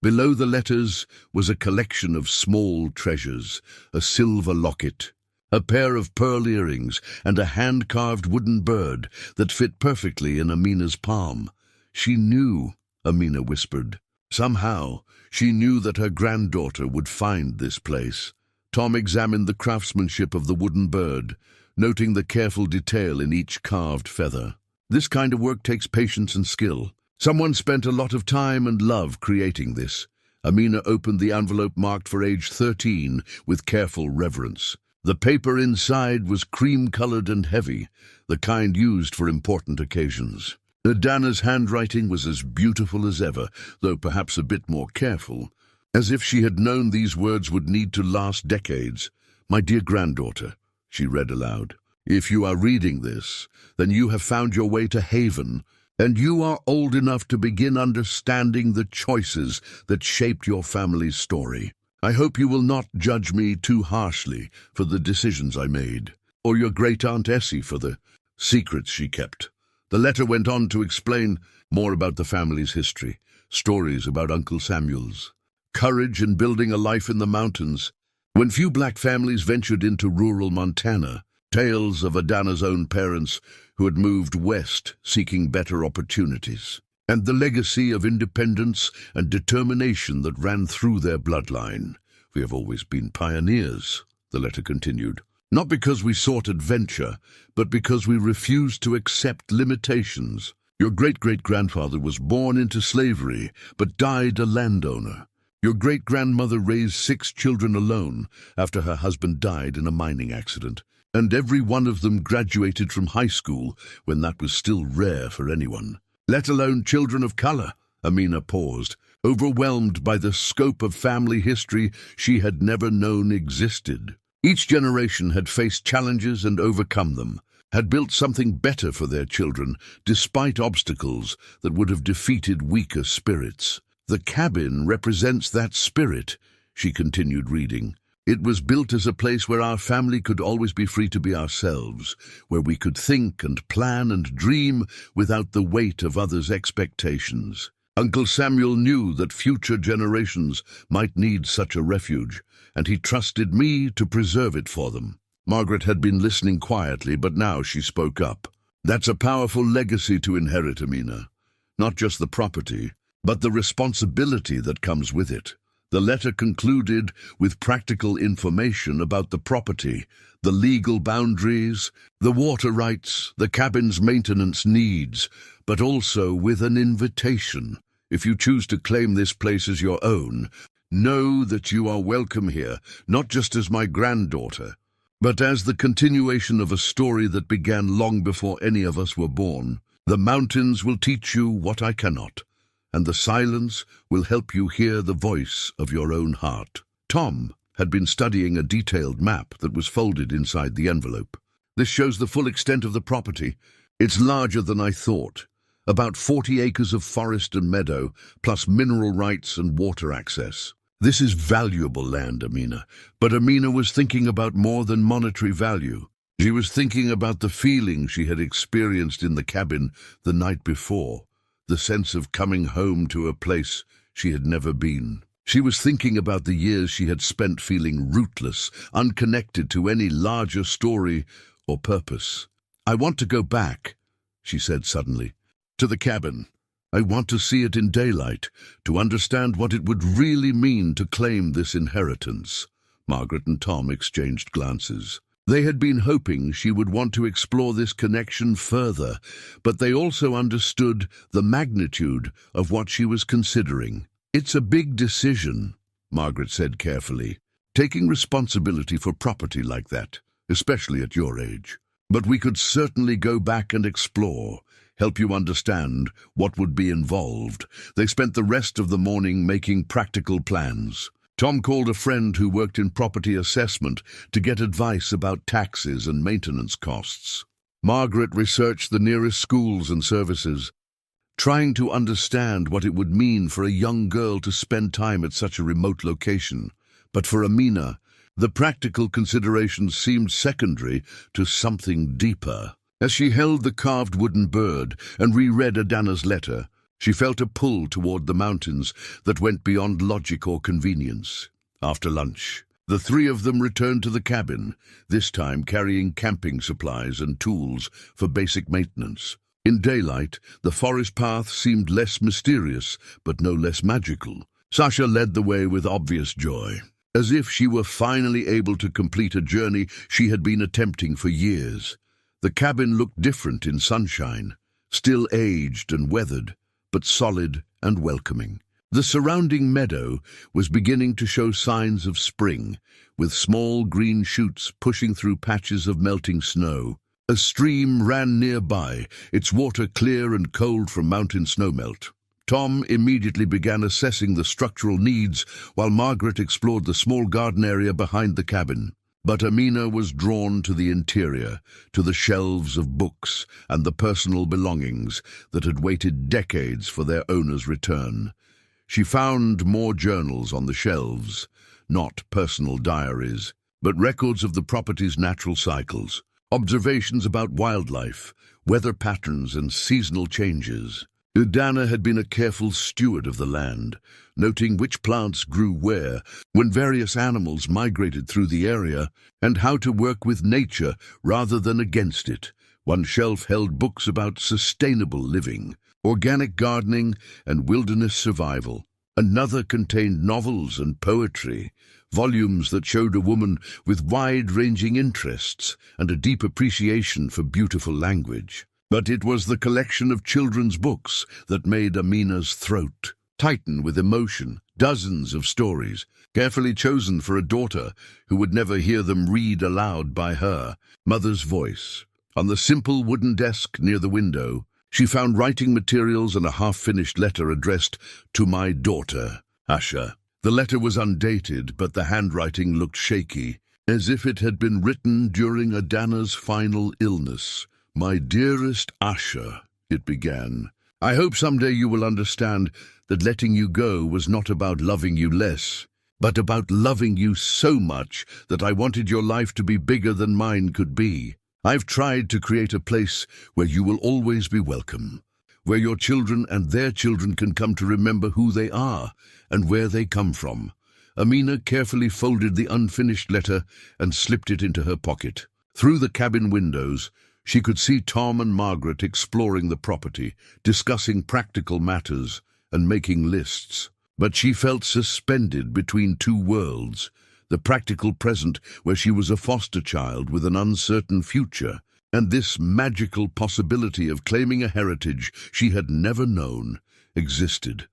Below the letters was a collection of small treasures: a silver locket, a pair of pearl earrings, and a hand-carved wooden bird that fit perfectly in Amina's palm. She knew, Amina whispered. Somehow, she knew that her granddaughter would find this place. Tom examined the craftsmanship of the wooden bird, noting the careful detail in each carved feather. This kind of work takes patience and skill. Someone spent a lot of time and love creating this. Amina opened the envelope marked for age 13 with careful reverence. The paper inside was cream-colored and heavy, the kind used for important occasions. Adana's handwriting was as beautiful as ever, though perhaps a bit more careful, as if she had known these words would need to last decades. "My dear granddaughter," she read aloud, "if you are reading this, then you have found your way to Haven, and you are old enough to begin understanding the choices that shaped your family's story. I hope you will not judge me too harshly for the decisions I made, or your great-aunt Essie for the secrets she kept." The letter went on to explain more about the family's history, stories about Uncle Samuel's courage in building a life in the mountains, when few black families ventured into rural Montana, tales of Adana's own parents who had moved west seeking better opportunities, and the legacy of independence and determination that ran through their bloodline. "We have always been pioneers," the letter continued, "not because we sought adventure, but because we refused to accept limitations. Your great-great-grandfather was born into slavery, but died a landowner. Your great-grandmother raised 6 children alone after her husband died in a mining accident, and every one of them graduated from high school when that was still rare for anyone. Let alone children of color." Amina paused, overwhelmed by the scope of family history she had never known existed. Each generation had faced challenges and overcome them, had built something better for their children, despite obstacles that would have defeated weaker spirits. "The cabin represents that spirit," she continued reading. "It was built as a place where our family could always be free to be ourselves, where we could think and plan and dream without the weight of others' expectations. Uncle Samuel knew that future generations might need such a refuge, and he trusted me to preserve it for them." Margaret had been listening quietly, but now she spoke up. "That's a powerful legacy to inherit, Amina. Not just the property, but the responsibility that comes with it." The letter concluded with practical information about the property, the legal boundaries, the water rights, the cabin's maintenance needs, but also with an invitation. "If you choose to claim this place as your own, know that you are welcome here, not just as my granddaughter, but as the continuation of a story that began long before any of us were born. The mountains will teach you what I cannot, and the silence will help you hear the voice of your own heart." Tom had been studying a detailed map that was folded inside the envelope. "This shows the full extent of the property. It's larger than I thought. About 40 acres of forest and meadow, plus mineral rights and water access. This is valuable land, Amina." But Amina was thinking about more than monetary value. She was thinking about the feeling she had experienced in the cabin the night before, the sense of coming home to a place she had never been. She was thinking about the years she had spent feeling rootless, unconnected to any larger story or purpose. "I want to go back," she said suddenly, "to the cabin. I want to see it in daylight, to understand what it would really mean to claim this inheritance." Margaret and Tom exchanged glances. They had been hoping she would want to explore this connection further, but they also understood the magnitude of what she was considering. "It's a big decision," Margaret said carefully, "taking responsibility for property like that, especially at your age. But we could certainly go back and explore, help you understand what would be involved." They spent the rest of the morning making practical plans. Tom called a friend who worked in property assessment to get advice about taxes and maintenance costs. Margaret researched the nearest schools and services, trying to understand what it would mean for a young girl to spend time at such a remote location. But for Amina, the practical considerations seemed secondary to something deeper. As she held the carved wooden bird and reread Adana's letter, she felt a pull toward the mountains that went beyond logic or convenience. After lunch, the three of them returned to the cabin, this time carrying camping supplies and tools for basic maintenance. In daylight, the forest path seemed less mysterious, but no less magical. Sasha led the way with obvious joy, as if she were finally able to complete a journey she had been attempting for years. The cabin looked different in sunshine, still aged and weathered, but solid and welcoming. The surrounding meadow was beginning to show signs of spring, with small green shoots pushing through patches of melting snow. A stream ran nearby, its water clear and cold from mountain snowmelt. Tom immediately began assessing the structural needs, while Margaret explored the small garden area behind the cabin. But Amina was drawn to the interior, to the shelves of books and the personal belongings that had waited decades for their owner's return. She found more journals on the shelves, not personal diaries, but records of the property's natural cycles, observations about wildlife, weather patterns, and seasonal changes. Adana had been a careful steward of the land, noting which plants grew where, when various animals migrated through the area, and how to work with nature rather than against it. One shelf held books about sustainable living, organic gardening, and wilderness survival. Another contained novels and poetry, volumes that showed a woman with wide-ranging interests and a deep appreciation for beautiful language. But it was the collection of children's books that made Amina's throat tighten with emotion. Dozens of stories, carefully chosen for a daughter who would never hear them read aloud by her mother's voice. On the simple wooden desk near the window, she found writing materials and a half-finished letter addressed to "My daughter, Asha." The letter was undated, but the handwriting looked shaky, as if it had been written during Adana's final illness. "My dearest Asha," it began, "I hope someday you will understand that letting you go was not about loving you less, but about loving you so much that I wanted your life to be bigger than mine could be. I've tried to create a place where you will always be welcome, where your children and their children can come to remember who they are and where they come from." Amina carefully folded the unfinished letter and slipped it into her pocket. Through the cabin windows, she could see Tom and Margaret exploring the property, discussing practical matters and making lists. But she felt suspended between two worlds, the practical present where she was a foster child with an uncertain future, and this magical possibility of claiming a heritage she had never known existed.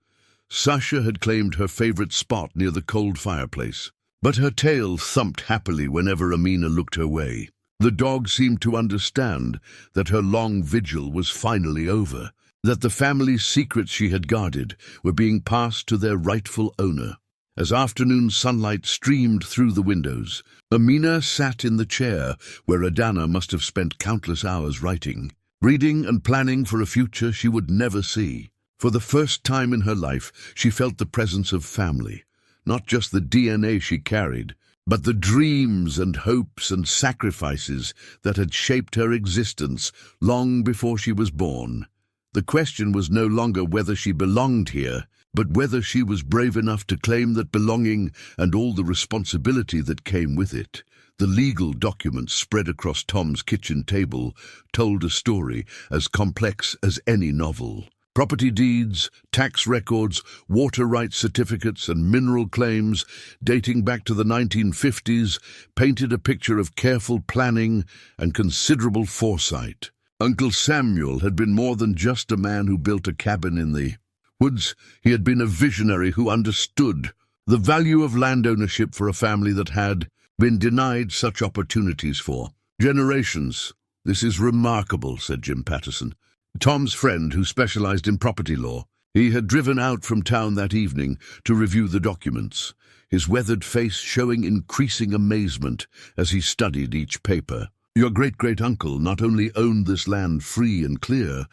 Sasha had claimed her favorite spot near the cold fireplace, but her tail thumped happily whenever Amina looked her way. The dog seemed to understand that her long vigil was finally over, that the family's secrets she had guarded were being passed to their rightful owner. As afternoon sunlight streamed through the windows, Amina sat in the chair where Adana must have spent countless hours writing, reading and planning for a future she would never see. For the first time in her life, she felt the presence of family, not just the DNA she carried, but the dreams and hopes and sacrifices that had shaped her existence long before she was born. The question was no longer whether she belonged here, but whether she was brave enough to claim that belonging and all the responsibility that came with it. The legal documents spread across Tom's kitchen table told a story as complex as any novel. Property deeds, tax records, water rights certificates, and mineral claims dating back to the 1950s painted a picture of careful planning and considerable foresight. Uncle Samuel had been more than just a man who built a cabin in the woods. He had been a visionary who understood the value of land ownership for a family that had been denied such opportunities for generations. "This is remarkable," said Jim Patterson, Tom's friend who specialized in property law. He had driven out from town that evening to review the documents, his weathered face showing increasing amazement as he studied each paper. "Your great-great-uncle not only owned this land free and clear,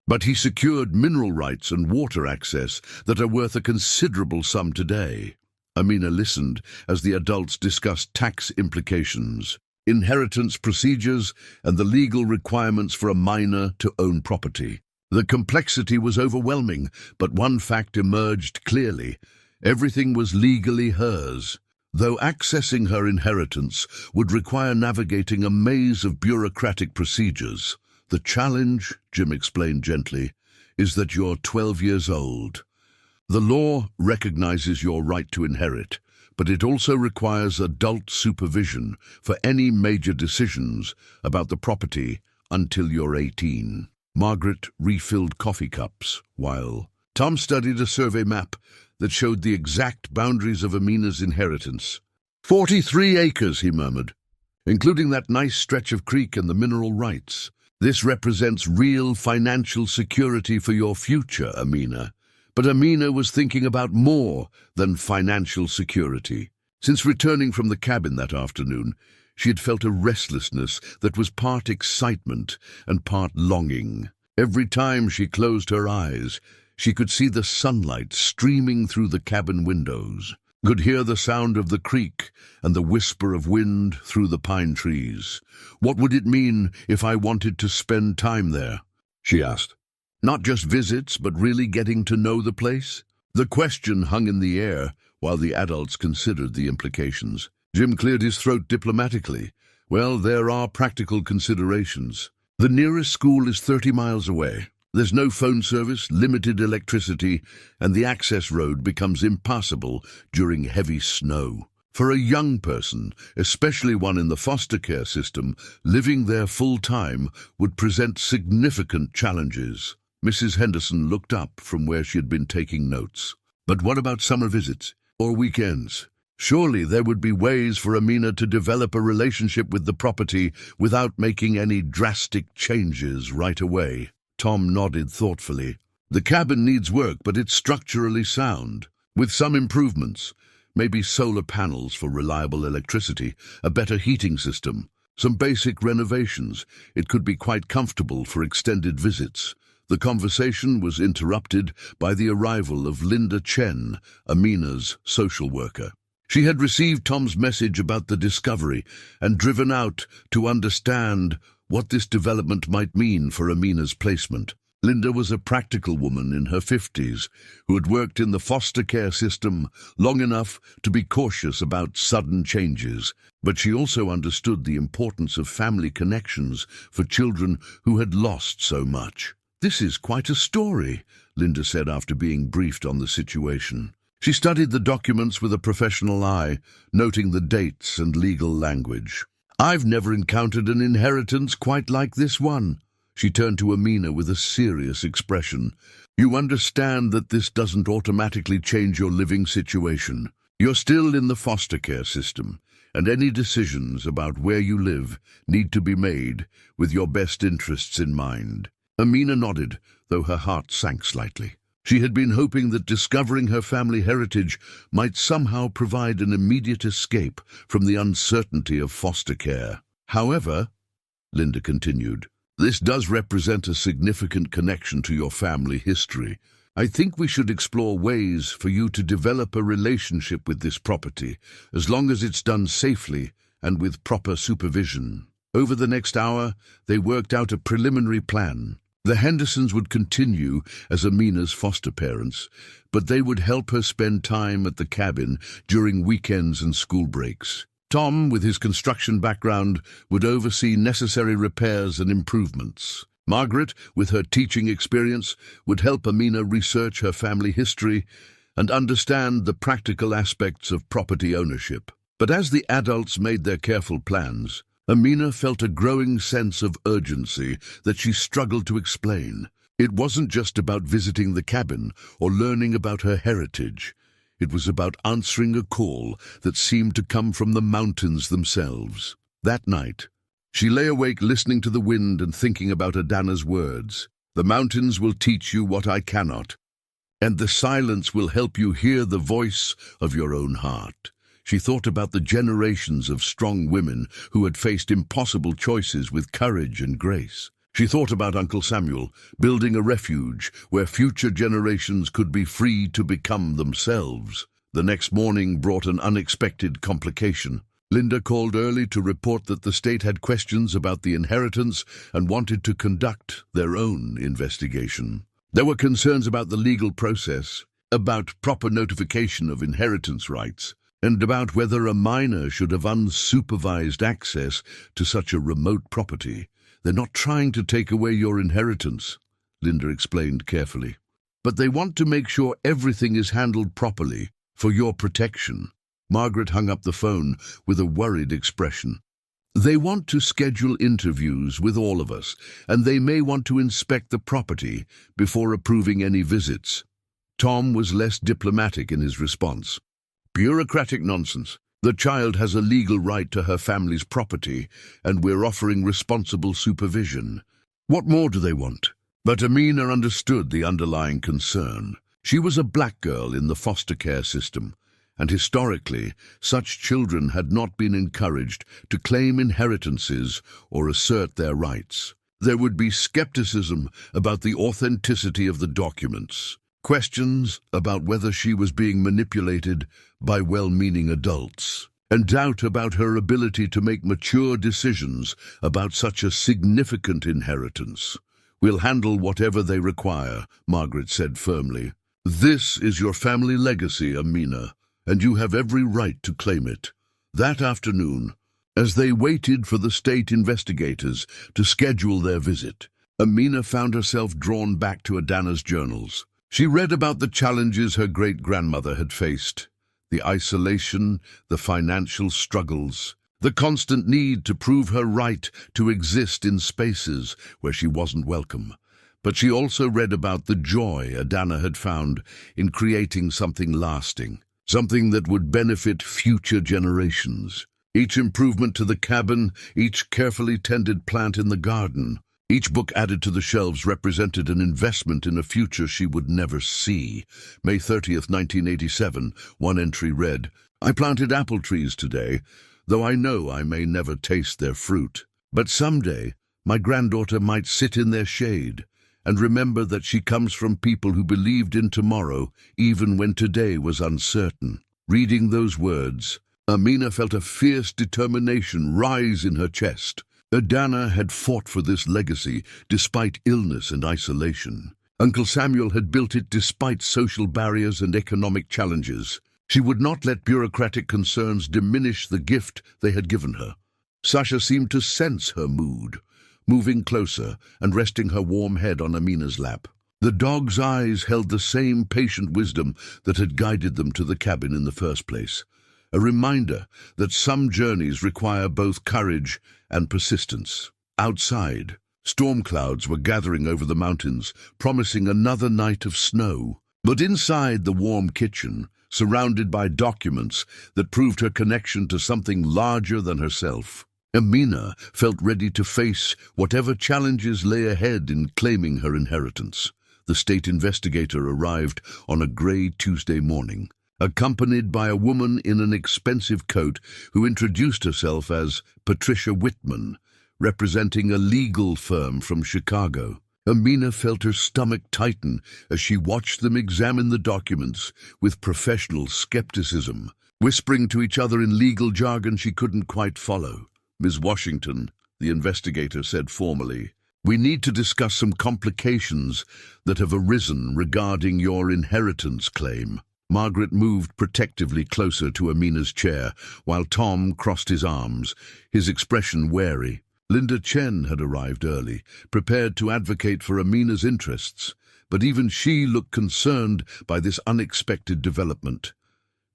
but he secured mineral rights and water access that are worth a considerable sum today." Amina listened as the adults discussed tax implications, inheritance procedures, and the legal requirements for a minor to own property. The complexity was overwhelming, but one fact emerged clearly: everything was legally hers. Though accessing her inheritance would require navigating a maze of bureaucratic procedures, the challenge, Jim explained gently, is that you're 12 years old. The law recognizes your right to inherit, but it also requires adult supervision for any major decisions about the property until you're 18. Margaret refilled coffee cups while Tom studied a survey map that showed the exact boundaries of Amina's inheritance. 43 acres, he murmured, including that nice stretch of creek and the mineral rights. This represents real financial security for your future, Amina. But Amina was thinking about more than financial security. Since returning from the cabin that afternoon, she had felt a restlessness that was part excitement and part longing. Every time she closed her eyes, she could see the sunlight streaming through the cabin windows, could hear the sound of the creek and the whisper of wind through the pine trees. "What would it mean if I wanted to spend time there?" she asked. "Not just visits, but really getting to know the place?" The question hung in the air while the adults considered the implications. Jim cleared his throat diplomatically. "Well, there are practical considerations. The nearest school is 30 miles away. There's no phone service, limited electricity, and the access road becomes impassable during heavy snow. For a young person, especially one in the foster care system, living there full-time would present significant challenges." Mrs. Henderson looked up from where she had been taking notes. "But what about summer visits or weekends? Surely there would be ways for Amina to develop a relationship with the property without making any drastic changes right away." Tom nodded thoughtfully. "The cabin needs work, but it's structurally sound, with some improvements. Maybe solar panels for reliable electricity, a better heating system, some basic renovations. It could be quite comfortable for extended visits." The conversation was interrupted by the arrival of Linda Chen, Amina's social worker. She had received Tom's message about the discovery and driven out to understand what this development might mean for Amina's placement. Linda was a practical woman in her 50s who had worked in the foster care system long enough to be cautious about sudden changes, but she also understood the importance of family connections for children who had lost so much. "This is quite a story," Linda said after being briefed on the situation. She studied the documents with a professional eye, noting the dates and legal language. "I've never encountered an inheritance quite like this one." She turned to Amina with a serious expression. "You understand that this doesn't automatically change your living situation. You're still in the foster care system, and any decisions about where you live need to be made with your best interests in mind." Amina nodded, though her heart sank slightly. She had been hoping that discovering her family heritage might somehow provide an immediate escape from the uncertainty of foster care. "However," Linda continued, "this does represent a significant connection to your family history. I think we should explore ways for you to develop a relationship with this property, as long as it's done safely and with proper supervision." Over the next hour, they worked out a preliminary plan. The Hendersons would continue as Amina's foster parents, but they would help her spend time at the cabin during weekends and school breaks. Tom, with his construction background, would oversee necessary repairs and improvements. Margaret, with her teaching experience, would help Amina research her family history and understand the practical aspects of property ownership. But as the adults made their careful plans, Amina felt a growing sense of urgency that she struggled to explain. It wasn't just about visiting the cabin or learning about her heritage. It was about answering a call that seemed to come from the mountains themselves. That night, she lay awake listening to the wind and thinking about Adana's words. "The mountains will teach you what I cannot, and the silence will help you hear the voice of your own heart." She thought about the generations of strong women who had faced impossible choices with courage and grace. She thought about Uncle Samuel, building a refuge where future generations could be free to become themselves. The next morning brought an unexpected complication. Linda called early to report that the state had questions about the inheritance and wanted to conduct their own investigation. There were concerns about the legal process, about proper notification of inheritance rights, and about whether a minor should have unsupervised access to such a remote property. "They're not trying to take away your inheritance," Linda explained carefully. "But they want to make sure everything is handled properly for your protection." Margaret hung up the phone with a worried expression. "They want to schedule interviews with all of us, and they may want to inspect the property before approving any visits." Tom was less diplomatic in his response. "Bureaucratic nonsense. The child has a legal right to her family's property, and we're offering responsible supervision. What more do they want?" But Amina understood the underlying concern. She was a black girl in the foster care system, and historically, such children had not been encouraged to claim inheritances or assert their rights. There would be skepticism about the authenticity of the documents, questions about whether she was being manipulated by well-meaning adults, and doubt about her ability to make mature decisions about such a significant inheritance. "We'll handle whatever they require," Margaret said firmly. "This is your family legacy, Amina, and you have every right to claim it." That afternoon, as they waited for the state investigators to schedule their visit, Amina found herself drawn back to Adana's journals. She read about the challenges her great-grandmother had faced, the isolation, the financial struggles, the constant need to prove her right to exist in spaces where she wasn't welcome. But she also read about the joy Adana had found in creating something lasting, something that would benefit future generations. Each improvement to the cabin, each carefully tended plant in the garden, each book added to the shelves represented an investment in a future she would never see. May 30th, 1987, one entry read, "I planted apple trees today, though I know I may never taste their fruit. But someday, my granddaughter might sit in their shade and remember that she comes from people who believed in tomorrow even when today was uncertain." Reading those words, Amina felt a fierce determination rise in her chest. Adana had fought for this legacy despite illness and isolation. Uncle Samuel had built it despite social barriers and economic challenges. She would not let bureaucratic concerns diminish the gift they had given her. Sasha seemed to sense her mood, moving closer and resting her warm head on Amina's lap. The dog's eyes held the same patient wisdom that had guided them to the cabin in the first place. A reminder that some journeys require both courage and persistence. Outside, storm clouds were gathering over the mountains, promising another night of snow. But inside the warm kitchen, surrounded by documents that proved her connection to something larger than herself, Amina felt ready to face whatever challenges lay ahead in claiming her inheritance. The state investigator arrived on a grey Tuesday morning, accompanied by a woman in an expensive coat who introduced herself as Patricia Whitman, representing a legal firm from Chicago. Amina felt her stomach tighten as she watched them examine the documents with professional skepticism, whispering to each other in legal jargon she couldn't quite follow. "Ms. Washington," the investigator said formally, "we need to discuss some complications that have arisen regarding your inheritance claim." Margaret moved protectively closer to Amina's chair, while Tom crossed his arms, his expression wary. Linda Chen had arrived early, prepared to advocate for Amina's interests, but even she looked concerned by this unexpected development.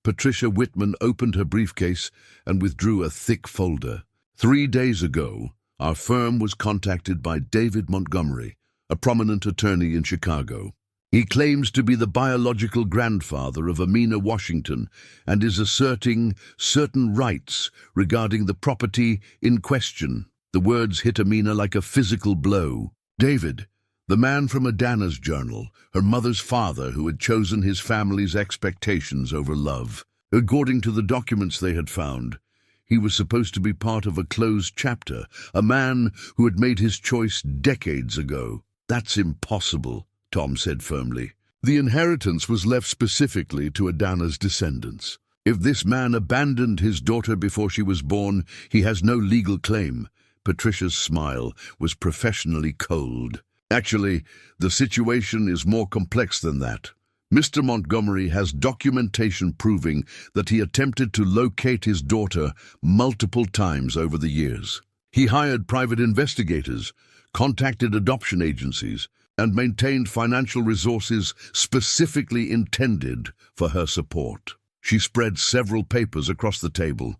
Patricia Whitman opened her briefcase and withdrew a thick folder. 3 days ago, our firm was contacted by David Montgomery, a prominent attorney in Chicago. He claims to be the biological grandfather of Amina Washington and is asserting certain rights regarding the property in question. The words hit Amina like a physical blow. David, the man from Adana's journal, her mother's father who had chosen his family's expectations over love. According to the documents they had found, he was supposed to be part of a closed chapter, a man who had made his choice decades ago. That's impossible, Tom said firmly. The inheritance was left specifically to Adana's descendants. If this man abandoned his daughter before she was born, he has no legal claim. Patricia's smile was professionally cold. Actually, the situation is more complex than that. Mr. Montgomery has documentation proving that he attempted to locate his daughter multiple times over the years. He hired private investigators, contacted adoption agencies, and maintained financial resources specifically intended for her support. She spread several papers across the table,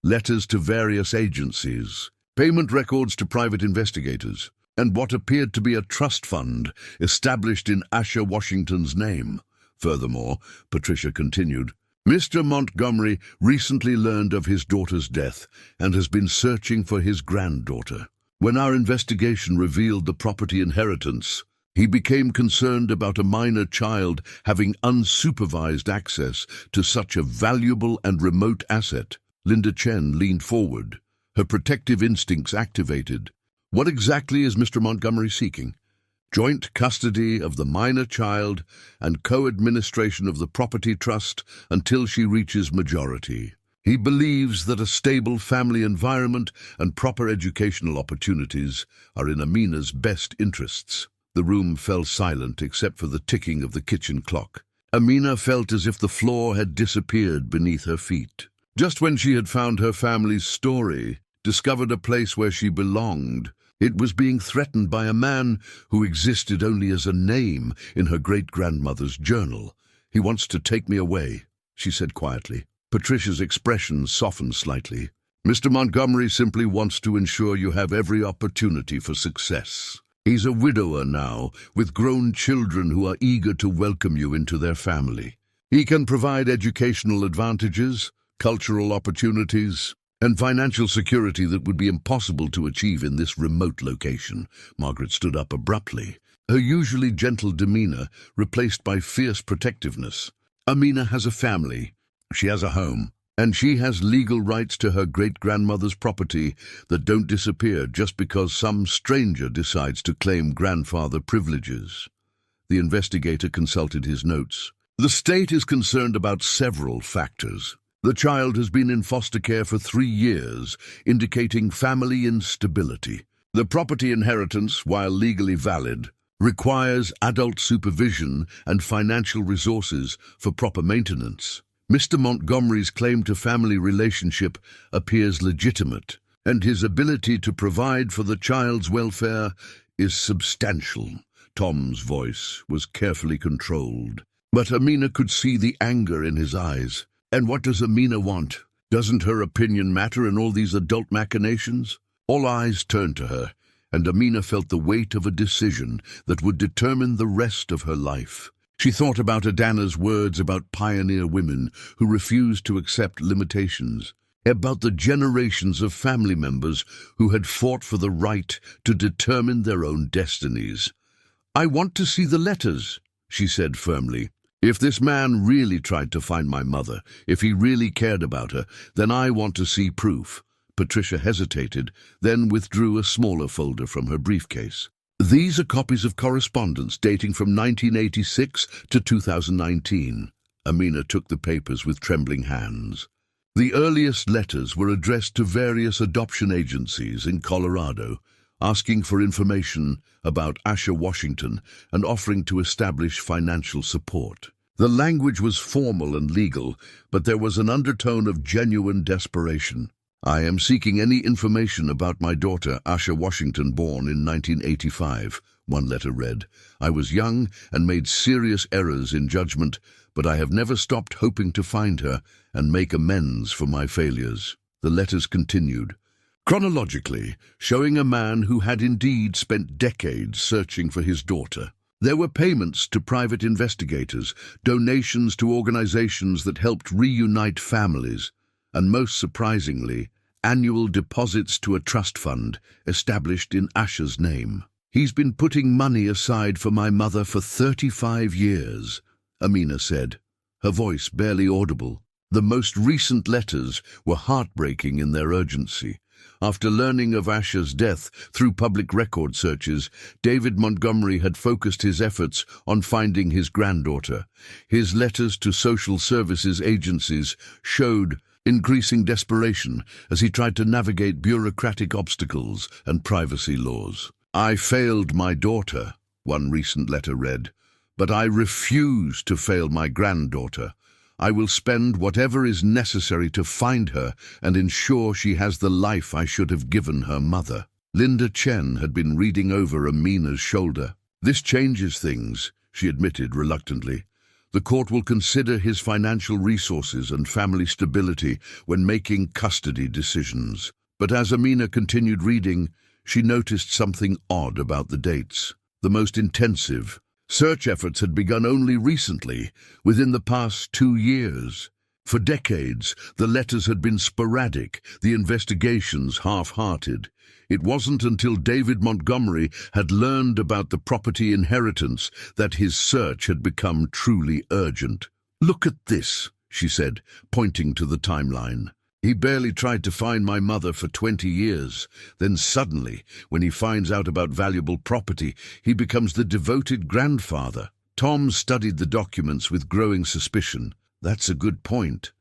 letters to various agencies, payment records to private investigators, and what appeared to be a trust fund established in Asha Washington's name. Furthermore, Patricia continued, Mr. Montgomery recently learned of his daughter's death and has been searching for his granddaughter. When our investigation revealed the property inheritance, he became concerned about a minor child having unsupervised access to such a valuable and remote asset. Linda Chen leaned forward, her protective instincts activated. What exactly is Mr. Montgomery seeking? Joint custody of the minor child and co-administration of the property trust until she reaches majority. He believes that a stable family environment and proper educational opportunities are in Amina's best interests. The room fell silent except for the ticking of the kitchen clock. Amina felt as if the floor had disappeared beneath her feet. Just when she had found her family's story, discovered a place where she belonged, it was being threatened by a man who existed only as a name in her great-grandmother's journal. He wants to take me away, she said quietly. Patricia's expression softened slightly. Mr. Montgomery simply wants to ensure you have every opportunity for success. He's a widower now, with grown children who are eager to welcome you into their family. He can provide educational advantages, cultural opportunities, and financial security that would be impossible to achieve in this remote location. Margaret stood up abruptly, her usually gentle demeanor replaced by fierce protectiveness. Amina has a family, she has a home, and she has legal rights to her great-grandmother's property that don't disappear just because some stranger decides to claim grandfather privileges. The investigator consulted his notes. The state is concerned about several factors. The child has been in foster care for 3 years, indicating family instability. The property inheritance, while legally valid, requires adult supervision and financial resources for proper maintenance. Mr. Montgomery's claim to family relationship appears legitimate, and his ability to provide for the child's welfare is substantial. Tom's voice was carefully controlled, but Amina could see the anger in his eyes. And what does Amina want? Doesn't her opinion matter in all these adult machinations? All eyes turned to her, and Amina felt the weight of a decision that would determine the rest of her life. She thought about Adana's words about pioneer women who refused to accept limitations, about the generations of family members who had fought for the right to determine their own destinies. "I want to see the letters," she said firmly. "If this man really tried to find my mother, if he really cared about her, then I want to see proof." Patricia hesitated, then withdrew a smaller folder from her briefcase. "These are copies of correspondence dating from 1986 to 2019. Amina took the papers with trembling hands. The earliest letters were addressed to various adoption agencies in Colorado, asking for information about Asha Washington and offering to establish financial support. The language was formal and legal, but there was an undertone of genuine desperation. I am seeking any information about my daughter, Asha Washington, born in 1985, one letter read. I was young and made serious errors in judgment, but I have never stopped hoping to find her and make amends for my failures. The letters continued, chronologically, showing a man who had indeed spent decades searching for his daughter. There were payments to private investigators, donations to organizations that helped reunite families, and most surprisingly, annual deposits to a trust fund established in Asha's name. He's been putting money aside for my mother for 35 years, Amina said, her voice barely audible. The most recent letters were heartbreaking in their urgency. After learning of Asha's death through public record searches, David Montgomery had focused his efforts on finding his granddaughter. His letters to social services agencies showed increasing desperation as he tried to navigate bureaucratic obstacles and privacy laws. I failed my daughter, one recent letter read, but I refuse to fail my granddaughter. I will spend whatever is necessary to find her and ensure she has the life I should have given her mother. Linda Chen had been reading over Amina's shoulder. This changes things, she admitted reluctantly. The court will consider his financial resources and family stability when making custody decisions. But as Amina continued reading, she noticed something odd about the dates. The most intensive search efforts had begun only recently, within the past 2 years. For decades, the letters had been sporadic, the investigations half-hearted. It wasn't until David Montgomery had learned about the property inheritance that his search had become truly urgent. "Look at this," she said, pointing to the timeline. "He barely tried to find my mother for 20 years. Then suddenly, when he finds out about valuable property, he becomes the devoted grandfather." Tom studied the documents with growing suspicion. That's a good point.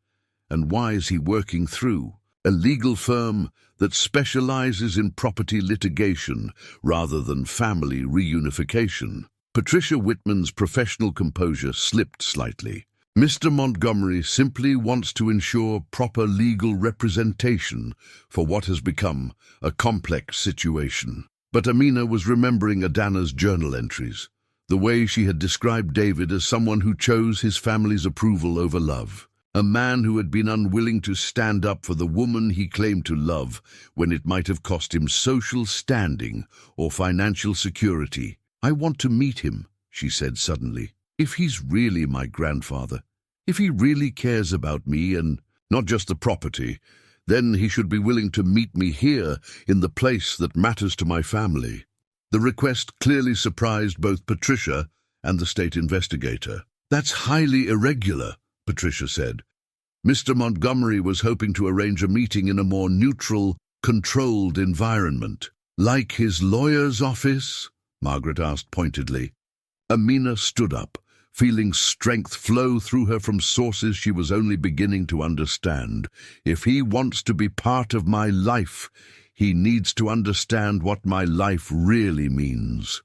And why is he working through a legal firm that specializes in property litigation rather than family reunification? Patricia Whitman's professional composure slipped slightly. Mr. Montgomery simply wants to ensure proper legal representation for what has become a complex situation. But Amina was remembering Adana's journal entries, the way she had described David as someone who chose his family's approval over love, a man who had been unwilling to stand up for the woman he claimed to love when it might have cost him social standing or financial security. "I want to meet him," she said suddenly. "If he's really my grandfather, if he really cares about me and not just the property, then he should be willing to meet me here in the place that matters to my family." The request clearly surprised both Patricia and the state investigator. "That's highly irregular," Patricia said. "Mr. Montgomery was hoping to arrange a meeting in a more neutral, controlled environment." "Like his lawyer's office?" Margaret asked pointedly. Amina stood up, feeling strength flow through her from sources she was only beginning to understand. "If he wants to be part of my life, he needs to understand what my life really means.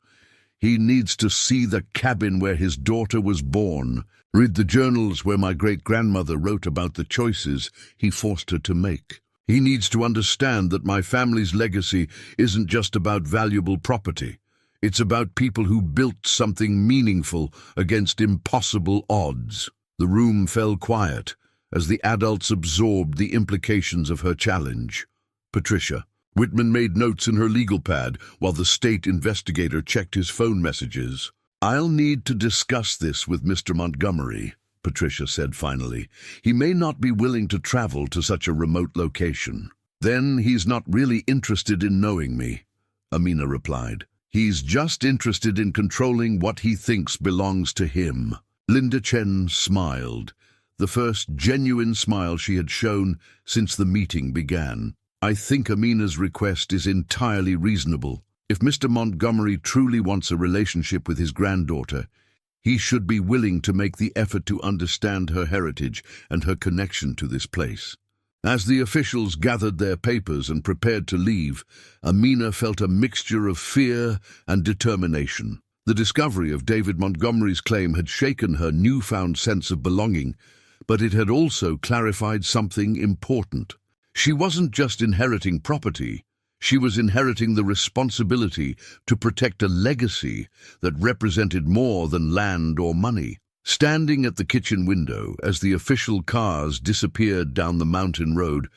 He needs to see the cabin where his daughter was born, read the journals where my great-grandmother wrote about the choices he forced her to make. He needs to understand that my family's legacy isn't just about valuable property. It's about people who built something meaningful against impossible odds." The room fell quiet as the adults absorbed the implications of her challenge. Patricia Whitman made notes in her legal pad while the state investigator checked his phone messages. "I'll need to discuss this with Mr. Montgomery," Patricia said finally. "He may not be willing to travel to such a remote location." "Then he's not really interested in knowing me," Amina replied. "He's just interested in controlling what he thinks belongs to him." Linda Chen smiled, the first genuine smile she had shown since the meeting began. "I think Amina's request is entirely reasonable. If Mr. Montgomery truly wants a relationship with his granddaughter, he should be willing to make the effort to understand her heritage and her connection to this place." As the officials gathered their papers and prepared to leave, Amina felt a mixture of fear and determination. The discovery of David Montgomery's claim had shaken her newfound sense of belonging, but it had also clarified something important. She wasn't just inheriting property, she was inheriting the responsibility to protect a legacy that represented more than land or money. Standing at the kitchen window as the official cars disappeared down the mountain road,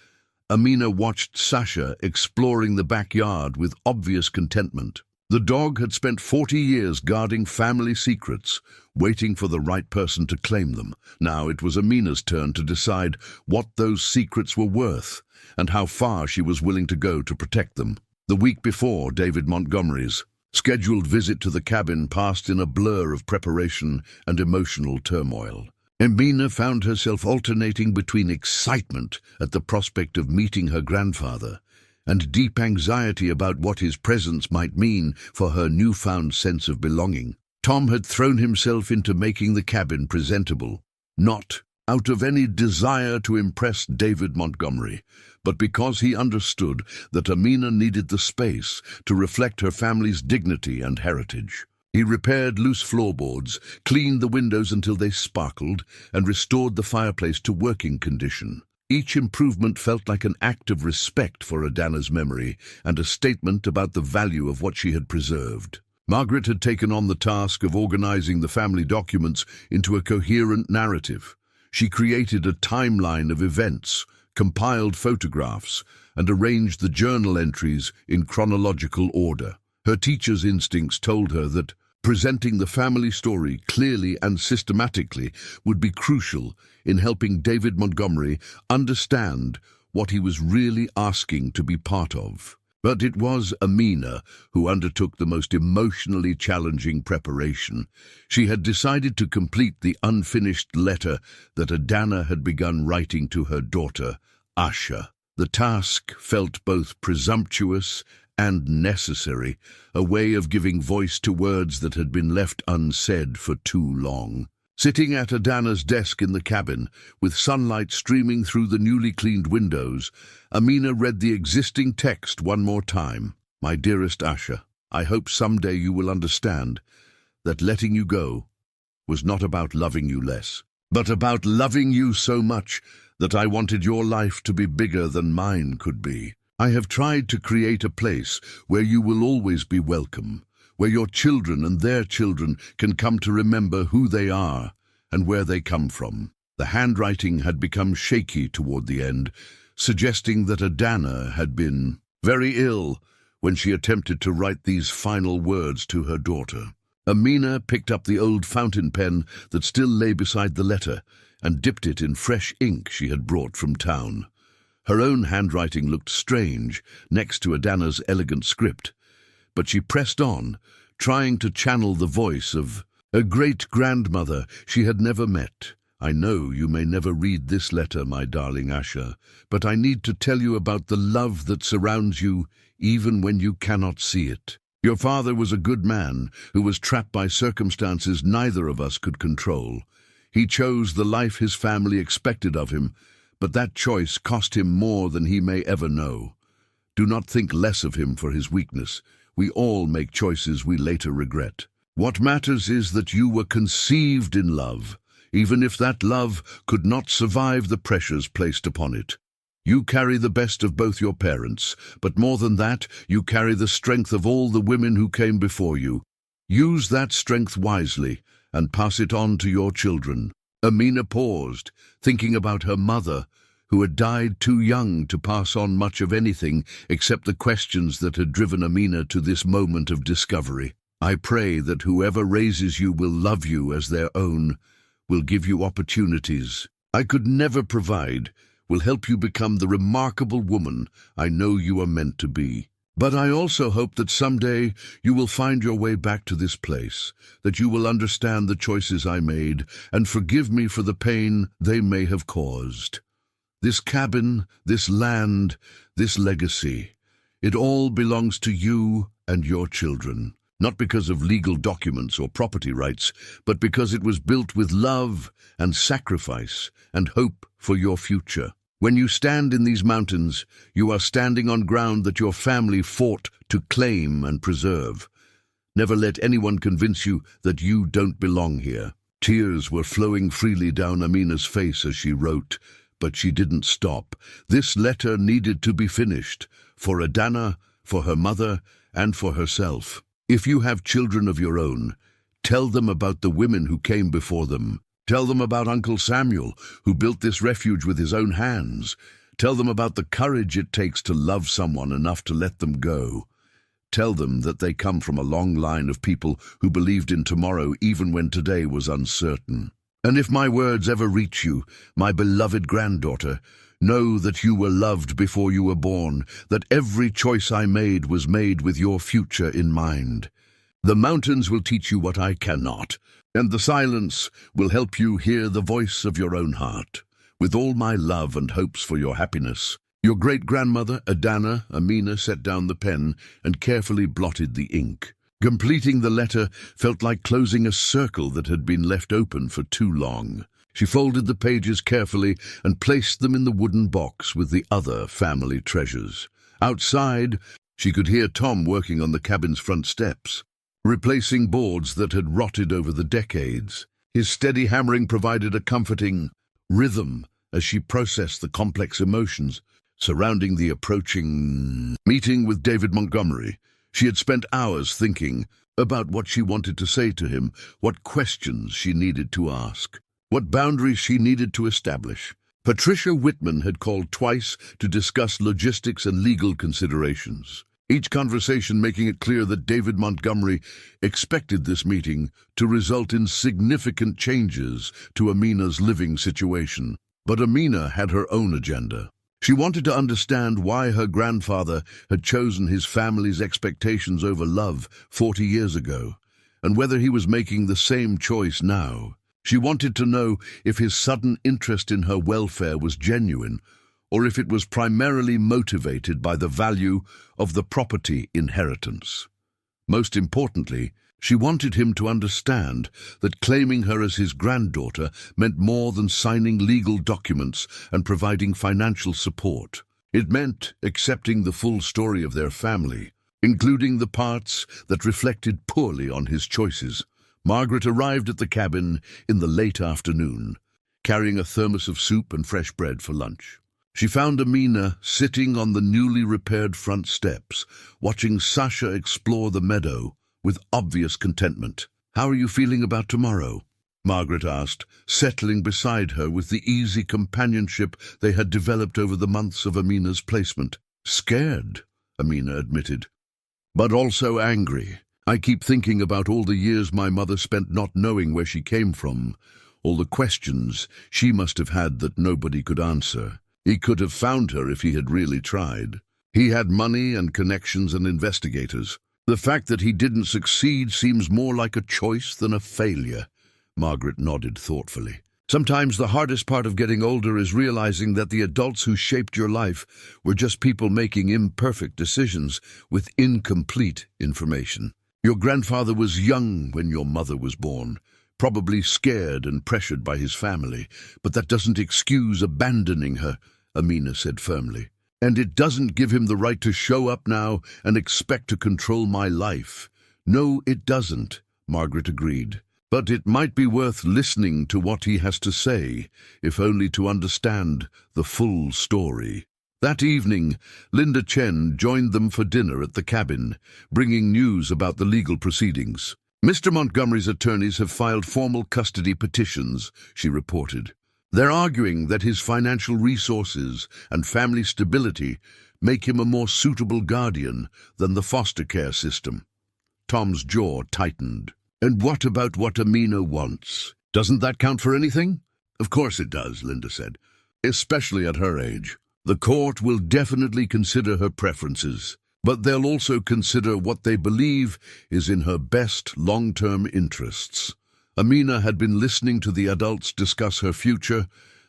Amina watched Sasha exploring the backyard with obvious contentment. The dog had spent 40 years guarding family secrets, waiting for the right person to claim them. Now it was Amina's turn to decide what those secrets were worth and how far she was willing to go to protect them. The week before David Montgomery's scheduled visit to the cabin passed in a blur of preparation and emotional turmoil. Amina found herself alternating between excitement at the prospect of meeting her grandfather and deep anxiety about what his presence might mean for her newfound sense of belonging. Tom had thrown himself into making the cabin presentable, not out of any desire to impress David Montgomery, but because he understood that Amina needed the space to reflect her family's dignity and heritage. He repaired loose floorboards, cleaned the windows until they sparkled, and restored the fireplace to working condition. Each improvement felt like an act of respect for Adana's memory and a statement about the value of what she had preserved. Margaret had taken on the task of organizing the family documents into a coherent narrative. She created a timeline of events, compiled photographs, and arranged the journal entries in chronological order. Her teacher's instincts told her that presenting the family story clearly and systematically would be crucial in helping David Montgomery understand what he was really asking to be part of. But it was Amina who undertook the most emotionally challenging preparation. She had decided to complete the unfinished letter that Adana had begun writing to her daughter, Asha. The task felt both presumptuous and necessary, a way of giving voice to words that had been left unsaid for too long. Sitting at Adana's desk in the cabin, with sunlight streaming through the newly cleaned windows, Amina read the existing text one more time. My dearest Asha, I hope someday you will understand that letting you go was not about loving you less, but about loving you so much that I wanted your life to be bigger than mine could be. I have tried to create a place where you will always be welcome, where your children and their children can come to remember who they are and where they come from. The handwriting had become shaky toward the end, suggesting that Adana had been very ill when she attempted to write these final words to her daughter. Amina picked up the old fountain pen that still lay beside the letter and dipped it in fresh ink she had brought from town. Her own handwriting looked strange next to Adana's elegant script, but she pressed on, trying to channel the voice of a great-grandmother she had never met. I know you may never read this letter, my darling Asha, but I need to tell you about the love that surrounds you even when you cannot see it. Your father was a good man who was trapped by circumstances neither of us could control. He chose the life his family expected of him, but that choice cost him more than he may ever know. Do not think less of him for his weakness. We all make choices we later regret. What matters is that you were conceived in love, even if that love could not survive the pressures placed upon it. You carry the best of both your parents, but more than that, you carry the strength of all the women who came before you. Use that strength wisely and pass it on to your children. Amina paused, thinking about her mother, who had died too young to pass on much of anything except the questions that had driven Amina to this moment of discovery. I pray that whoever raises you will love you as their own, will give you opportunities I could never provide, will help you become the remarkable woman I know you are meant to be. But I also hope that someday you will find your way back to this place, that you will understand the choices I made and forgive me for the pain they may have caused. This cabin, this land, this legacy, it all belongs to you and your children, not because of legal documents or property rights, but because it was built with love and sacrifice and hope for your future. When you stand in these mountains, you are standing on ground that your family fought to claim and preserve. Never let anyone convince you that you don't belong here. Tears were flowing freely down Amina's face as she wrote, But she didn't stop. This letter needed to be finished, for Adana, for her mother, and for herself. If you have children of your own, tell them about the women who came before them. Tell them about Uncle Samuel, who built this refuge with his own hands. Tell them about the courage it takes to love someone enough to let them go. Tell them that they come from a long line of people who believed in tomorrow even when today was uncertain. And if my words ever reach you, my beloved granddaughter, know that you were loved before you were born, that every choice I made was made with your future in mind. The mountains will teach you what I cannot, and the silence will help you hear the voice of your own heart. With all my love and hopes for your happiness, your great-grandmother, Amina set down the pen and carefully blotted the ink. Completing the letter felt like closing a circle that had been left open for too long. She folded the pages carefully and placed them in the wooden box with the other family treasures. Outside, she could hear Tom working on the cabin's front steps, replacing boards that had rotted over the decades. His steady hammering provided a comforting rhythm as she processed the complex emotions surrounding the approaching meeting with David Montgomery. She had spent hours thinking about what she wanted to say to him, what questions she needed to ask, what boundaries she needed to establish. Patricia Whitman had called twice to discuss logistics and legal considerations, each conversation making it clear that David Montgomery expected this meeting to result in significant changes to Amina's living situation. But Amina had her own agenda. She wanted to understand why her grandfather had chosen his family's expectations over love 40 years ago, and whether he was making the same choice now. She wanted to know if his sudden interest in her welfare was genuine, or if it was primarily motivated by the value of the property inheritance. Most importantly, she wanted him to understand that claiming her as his granddaughter meant more than signing legal documents and providing financial support. It meant accepting the full story of their family, including the parts that reflected poorly on his choices. Margaret arrived at the cabin in the late afternoon, carrying a thermos of soup and fresh bread for lunch. She found Amina sitting on the newly repaired front steps, watching Sasha explore the meadow with obvious contentment. "How are you feeling about tomorrow?" Margaret asked, settling beside her with the easy companionship they had developed over the months of Amina's placement. "Scared," Amina admitted, "but also angry. I keep thinking about all the years my mother spent not knowing where she came from, all the questions she must have had that nobody could answer. He could have found her if he had really tried. He had money and connections and investigators. The fact that he didn't succeed seems more like a choice than a failure." Margaret nodded thoughtfully. "Sometimes the hardest part of getting older is realizing that the adults who shaped your life were just people making imperfect decisions with incomplete information. Your grandfather was young when your mother was born, probably scared and pressured by his family, but that doesn't excuse abandoning her," Amina said firmly. "And it doesn't give him the right to show up now and expect to control my life." "No, it doesn't," Margaret agreed. "But it might be worth listening to what he has to say, if only to understand the full story." That evening, Linda Chen joined them for dinner at the cabin, bringing news about the legal proceedings. "Mr. Montgomery's attorneys have filed formal custody petitions," she reported. "They're arguing that his financial resources and family stability make him a more suitable guardian than the foster care system." Tom's jaw tightened. "And what about what Amina wants? Doesn't that count for anything?" "Of course it does," Linda said, "especially at her age. The court will definitely consider her preferences, but they'll also consider what they believe is in her best long-term interests." Amina had been listening to the adults discuss her future,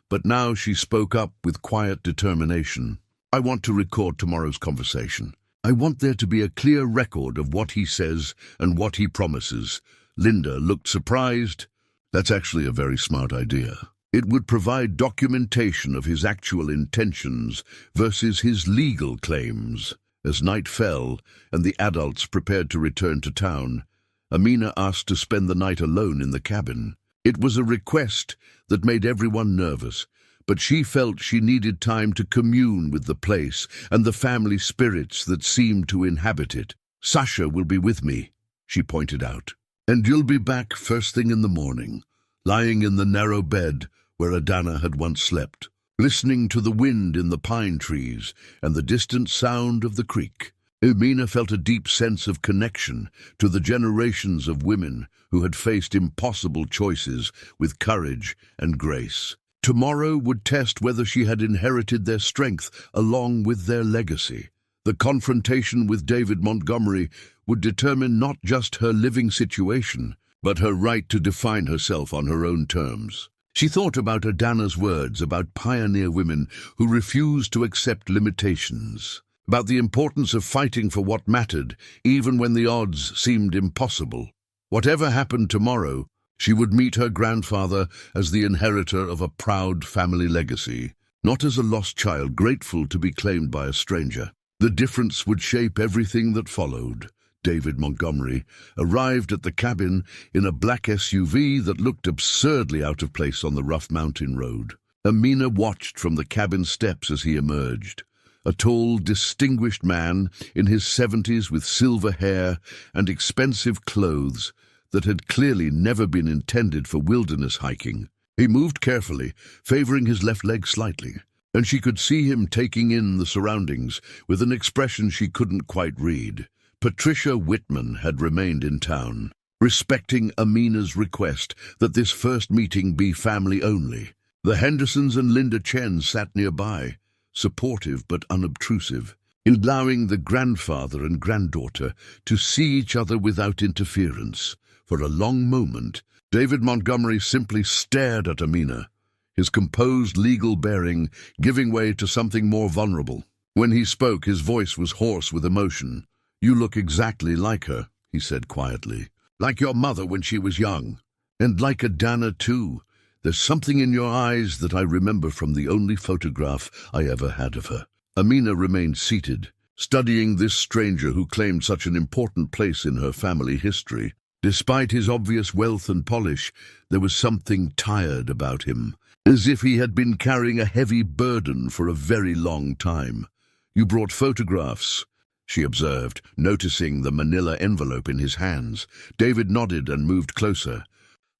but now she spoke up with quiet determination. "I want to record tomorrow's conversation. I want there to be a clear record of what he says and what he promises." Linda looked surprised. "That's actually a very smart idea. It would provide documentation of his actual intentions versus his legal claims." As night fell and the adults prepared to return to town, Amina asked to spend the night alone in the cabin. It was a request that made everyone nervous, but she felt she needed time to commune with the place and the family spirits that seemed to inhabit it. "Sasha will be with me," she pointed out, "and you'll be back first thing in the morning," lying in the narrow bed where Adana had once slept, listening to the wind in the pine trees and the distant sound of the creek. Amina felt a deep sense of connection to the generations of women who had faced impossible choices with courage and grace. Tomorrow would test whether she had inherited their strength along with their legacy. The confrontation with David Montgomery would determine not just her living situation, but her right to define herself on her own terms. She thought about Adana's words about pioneer women who refused to accept limitations, about the importance of fighting for what mattered, even when the odds seemed impossible. Whatever happened tomorrow, she would meet her grandfather as the inheritor of a proud family legacy, not as a lost child grateful to be claimed by a stranger. The difference would shape everything that followed. David Montgomery arrived at the cabin in a black SUV that looked absurdly out of place on the rough mountain road. Amina watched from the cabin steps as he emerged. A tall, distinguished man in his 70s with silver hair and expensive clothes that had clearly never been intended for wilderness hiking. He moved carefully, favoring his left leg slightly, and she could see him taking in the surroundings with an expression she couldn't quite read. Patricia Whitman had remained in town, respecting Amina's request that this first meeting be family only. The Hendersons and Linda Chen sat nearby, supportive but unobtrusive, allowing the grandfather and granddaughter to see each other without interference. For a long moment, David Montgomery simply stared at Amina, his composed legal bearing giving way to something more vulnerable. When he spoke, his voice was hoarse with emotion. "You look exactly like her," he said quietly. "Like your mother when she was young. And like Adana too. There's something in your eyes that I remember from the only photograph I ever had of her." Amina remained seated, studying this stranger who claimed such an important place in her family history. Despite his obvious wealth and polish, there was something tired about him, as if he had been carrying a heavy burden for a very long time. "You brought photographs," she observed, noticing the manila envelope in his hands. David nodded and moved closer,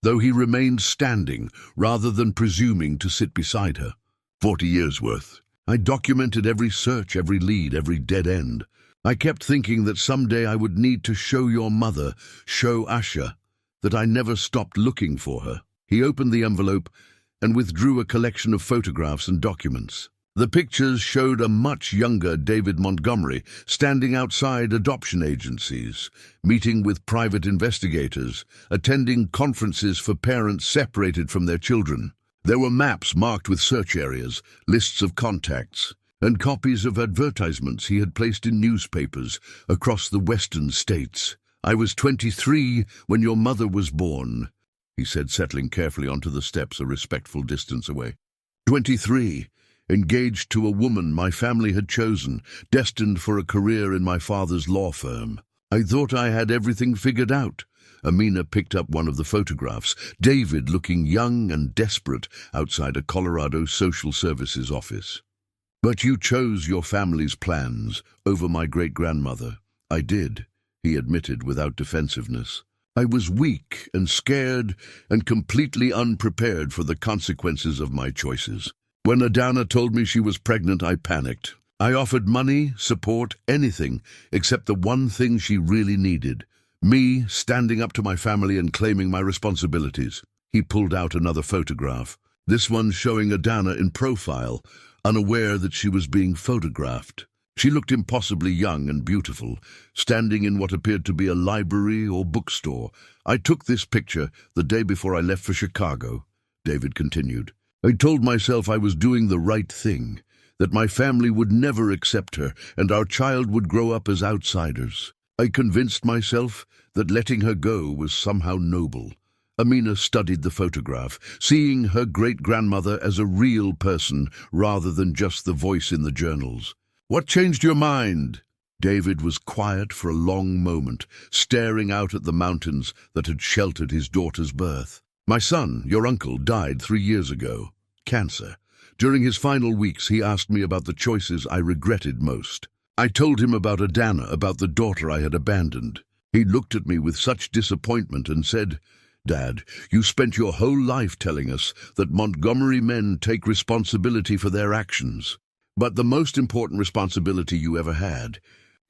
though he remained standing rather than presuming to sit beside her. 40 years worth. I documented every search, every lead, every dead end. I kept thinking that someday I would need to show your mother, show Asha, that I never stopped looking for her." He opened the envelope and withdrew a collection of photographs and documents. The pictures showed a much younger David Montgomery standing outside adoption agencies, meeting with private investigators, attending conferences for parents separated from their children. There were maps marked with search areas, lists of contacts, and copies of advertisements he had placed in newspapers across the western states. "I was 23 when your mother was born," he said, settling carefully onto the steps a respectful distance away. 23. Engaged to a woman my family had chosen, destined for a career in my father's law firm. I thought I had everything figured out. Amina picked up one of the photographs, David looking young and desperate outside a Colorado social services office. "But you chose your family's plans over my great-grandmother." "I did," he admitted without defensiveness. "I was weak and scared and completely unprepared for the consequences of my choices. When Adana told me she was pregnant, I panicked. I offered money, support, anything, except the one thing she really needed. Me standing up to my family and claiming my responsibilities." He pulled out another photograph, this one showing Adana in profile, unaware that she was being photographed. She looked impossibly young and beautiful, standing in what appeared to be a library or bookstore. "I took this picture the day before I left for Chicago," David continued. "I told myself I was doing the right thing, that my family would never accept her and our child would grow up as outsiders. I convinced myself that letting her go was somehow noble." Amina studied the photograph, seeing her great-grandmother as a real person rather than just the voice in the journals. "What changed your mind?" David was quiet for a long moment, staring out at the mountains that had sheltered his daughter's birth. "My son, your uncle, died 3 years ago. Cancer. During his final weeks, he asked me about the choices I regretted most. I told him about Adana, about the daughter I had abandoned. He looked at me with such disappointment and said, "Dad, you spent your whole life telling us that Montgomery men take responsibility for their actions. But the most important responsibility you ever had,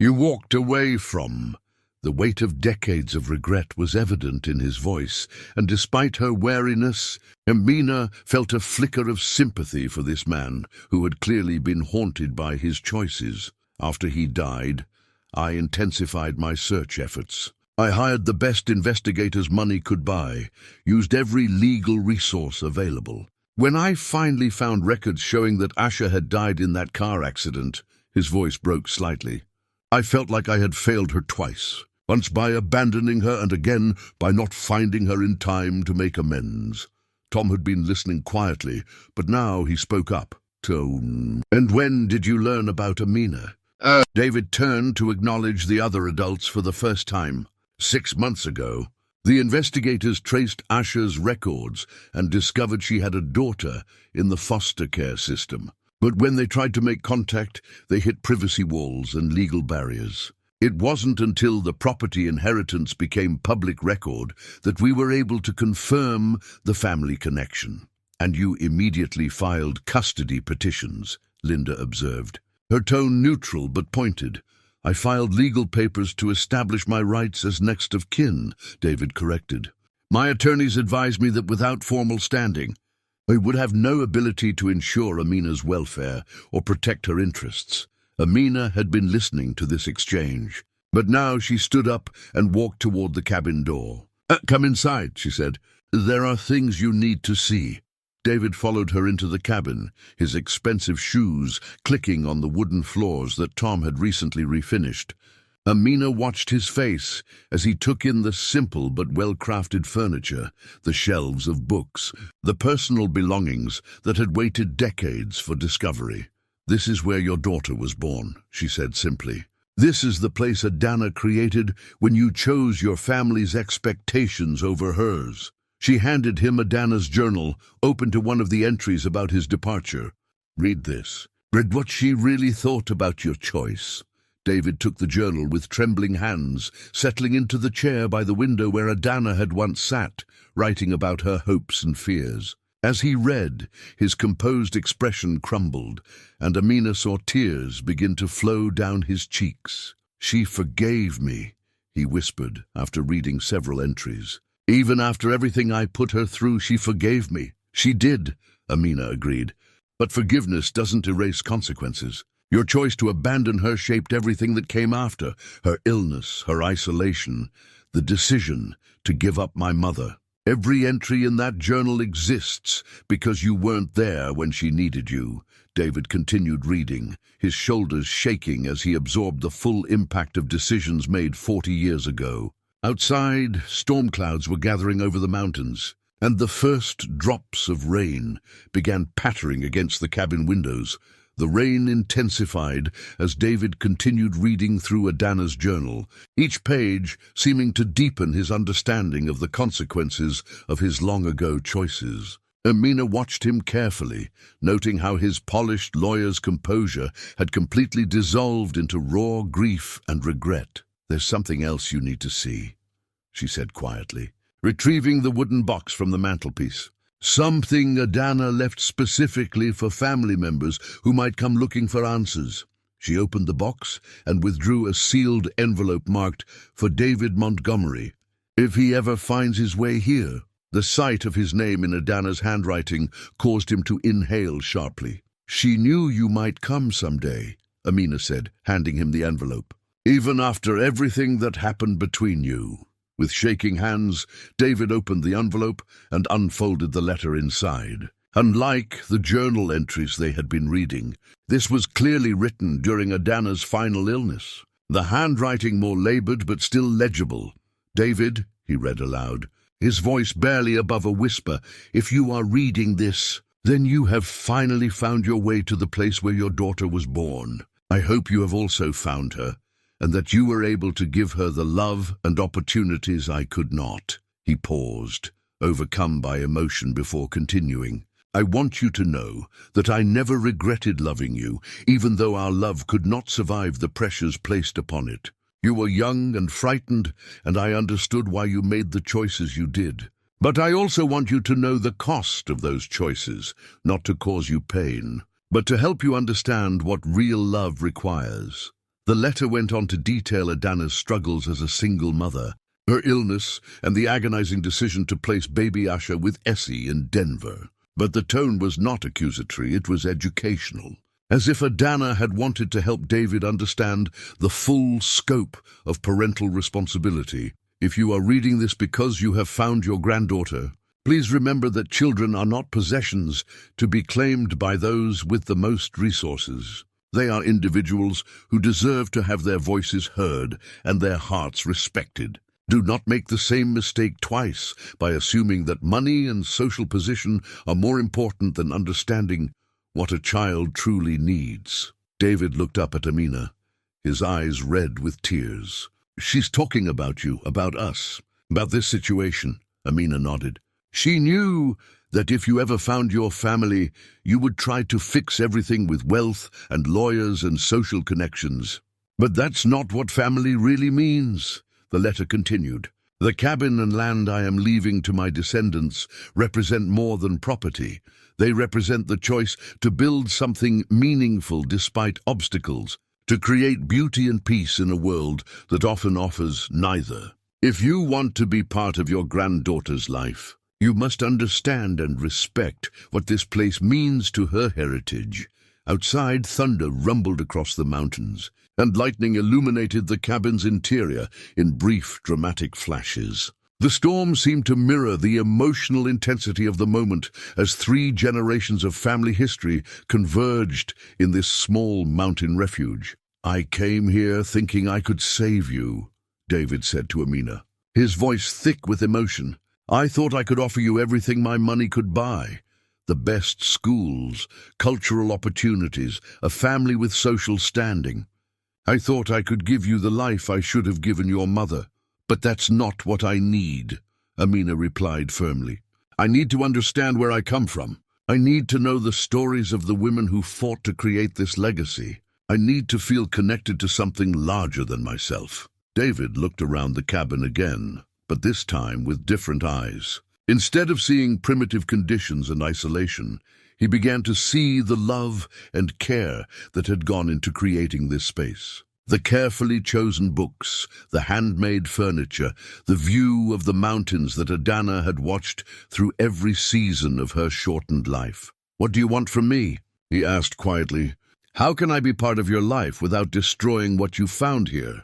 you walked away from." The weight of decades of regret was evident in his voice, and despite her wariness, Amina felt a flicker of sympathy for this man who had clearly been haunted by his choices. After he died, I intensified my search efforts. I hired the best investigators money could buy, used every legal resource available. When I finally found records showing that Asha had died in that car accident, his voice broke slightly. I felt like I had failed her twice. Once by abandoning her and again by not finding her in time to make amends. Tom had been listening quietly, but now he spoke up. "And when did you learn about Amina?" David turned to acknowledge the other adults for the first time. 6 months ago, the investigators traced Asha's records and discovered she had a daughter in the foster care system. But when they tried to make contact, they hit privacy walls and legal barriers. It wasn't until the property inheritance became public record that we were able to confirm the family connection. "And you immediately filed custody petitions," Linda observed, her tone neutral but pointed. "I filed legal papers to establish my rights as next of kin," David corrected. "My attorneys advised me that without formal standing, I would have no ability to ensure Amina's welfare or protect her interests." Amina had been listening to this exchange, but now she stood up and walked toward the cabin door. "Come inside," she said. "There are things you need to see." David followed her into the cabin, his expensive shoes clicking on the wooden floors that Tom had recently refinished. Amina watched his face as he took in the simple but well-crafted furniture, the shelves of books, the personal belongings that had waited decades for discovery. "This is where your daughter was born," she said simply. "This is the place Adana created when you chose your family's expectations over hers." She handed him Adana's journal, open to one of the entries about his departure. "Read this. Read what she really thought about your choice." David took the journal with trembling hands, settling into the chair by the window where Adana had once sat, writing about her hopes and fears. As he read, his composed expression crumbled, and Amina saw tears begin to flow down his cheeks. "She forgave me," he whispered after reading several entries. "Even after everything I put her through, she forgave me." "She did," Amina agreed. "But forgiveness doesn't erase consequences. Your choice to abandon her shaped everything that came after, her illness, her isolation, the decision to give up my mother. Every entry in that journal exists because you weren't there when she needed you." David continued reading, his shoulders shaking as he absorbed the full impact of decisions made 40 years ago. Outside, storm clouds were gathering over the mountains, and the first drops of rain began pattering against the cabin windows. The rain intensified as David continued reading through Adana's journal, each page seeming to deepen his understanding of the consequences of his long-ago choices. Amina watched him carefully, noting how his polished lawyer's composure had completely dissolved into raw grief and regret. "There's something else you need to see," she said quietly, retrieving the wooden box from the mantelpiece. "Something Adana left specifically for family members who might come looking for answers." She opened the box and withdrew a sealed envelope marked "For David Montgomery. If he ever finds his way here." The sight of his name in Adana's handwriting caused him to inhale sharply. "She knew you might come someday," Amina said, handing him the envelope. "Even after everything that happened between you." With shaking hands, David opened the envelope and unfolded the letter inside. Unlike the journal entries they had been reading, this was clearly written during Adana's final illness. The handwriting more labored but still legible. "David," he read aloud, his voice barely above a whisper, "if you are reading this, then you have finally found your way to the place where your daughter was born. I hope you have also found her, and that you were able to give her the love and opportunities I could not." He paused, overcome by emotion before continuing. I want you to know that I never regretted loving you, even though our love could not survive the pressures placed upon it. You were young and frightened, and I understood why you made the choices you did. But I also want you to know the cost of those choices, not to cause you pain, but to help you understand what real love requires. The letter went on to detail Adana's struggles as a single mother, her illness, and the agonizing decision to place baby Asha with Essie in Denver. But the tone was not accusatory, it was educational, as if Adana had wanted to help David understand the full scope of parental responsibility. If you are reading this because you have found your granddaughter, please remember that children are not possessions to be claimed by those with the most resources. They are individuals who deserve to have their voices heard and their hearts respected. Do not make the same mistake twice by assuming that money and social position are more important than understanding what a child truly needs. David looked up at Amina, his eyes red with tears. She's talking about you, about us, about this situation. Amina nodded. She knew that if you ever found your family, you would try to fix everything with wealth and lawyers and social connections. But that's not what family really means. The letter continued. The cabin and land I am leaving to my descendants represent more than property. They represent the choice to build something meaningful despite obstacles, to create beauty and peace in a world that often offers neither. If you want to be part of your granddaughter's life, you must understand and respect what this place means to her heritage. Outside, thunder rumbled across the mountains, and lightning illuminated the cabin's interior in brief, dramatic flashes. The storm seemed to mirror the emotional intensity of the moment as 3 generations of family history converged in this small mountain refuge. I came here thinking I could save you, David said to Amina, his voice thick with emotion. I thought I could offer you everything my money could buy. The best schools, cultural opportunities, a family with social standing. I thought I could give you the life I should have given your mother. But that's not what I need, Amina replied firmly. I need to understand where I come from. I need to know the stories of the women who fought to create this legacy. I need to feel connected to something larger than myself. David looked around the cabin again, but this time with different eyes. Instead of seeing primitive conditions and isolation, he began to see the love and care that had gone into creating this space. The carefully chosen books, the handmade furniture, the view of the mountains that Adana had watched through every season of her shortened life. What do you want from me? He asked quietly. How can I be part of your life without destroying what you found here?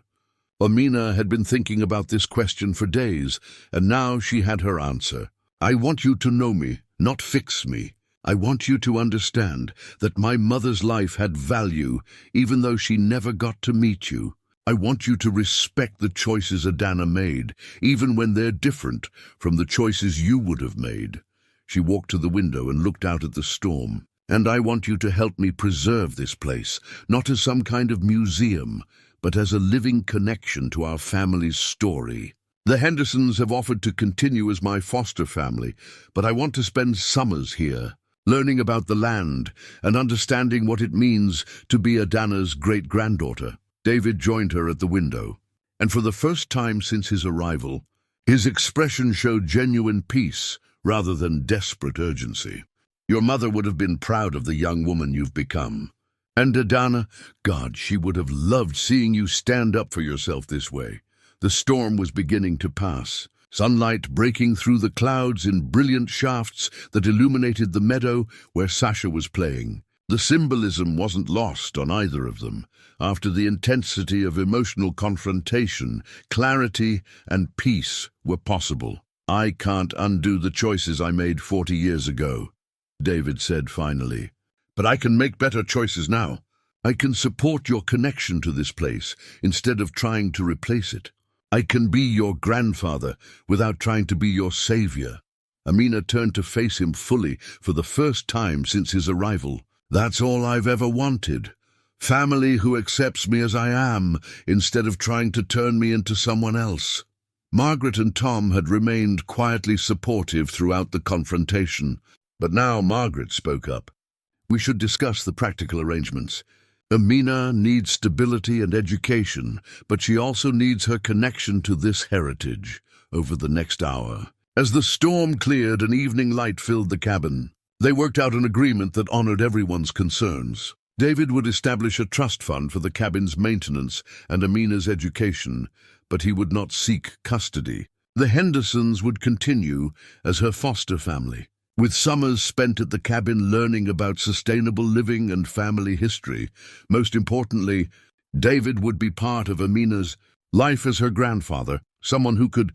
Amina had been thinking about this question for days, and now she had her answer. I want you to know me, not fix me. I want you to understand that my mother's life had value, even though she never got to meet you. I want you to respect the choices Adana made, even when they're different from the choices you would have made. She walked to the window and looked out at the storm. And I want you to help me preserve this place, not as some kind of museum, but as a living connection to our family's story. The Hendersons have offered to continue as my foster family, but I want to spend summers here, learning about the land and understanding what it means to be Adana's great-granddaughter. David joined her at the window, and for the first time since his arrival, his expression showed genuine peace rather than desperate urgency. Your mother would have been proud of the young woman you've become. And Adana, God, she would have loved seeing you stand up for yourself this way. The storm was beginning to pass, sunlight breaking through the clouds in brilliant shafts that illuminated the meadow where Sasha was playing. The symbolism wasn't lost on either of them. After the intensity of emotional confrontation, clarity and peace were possible. I can't undo the choices I made 40 years ago, David said finally. But I can make better choices now. I can support your connection to this place instead of trying to replace it. I can be your grandfather without trying to be your savior. Amina turned to face him fully for the first time since his arrival. That's all I've ever wanted. Family who accepts me as I am instead of trying to turn me into someone else. Margaret and Tom had remained quietly supportive throughout the confrontation. But now Margaret spoke up. We should discuss the practical arrangements. Amina needs stability and education, but she also needs her connection to this heritage over the next hour. As the storm cleared and evening light filled the cabin, they worked out an agreement that honored everyone's concerns. David would establish a trust fund for the cabin's maintenance and Amina's education, but he would not seek custody. The Hendersons would continue as her foster family, with summers spent at the cabin learning about sustainable living and family history. Most importantly, David would be part of Amina's life as her grandfather, someone who could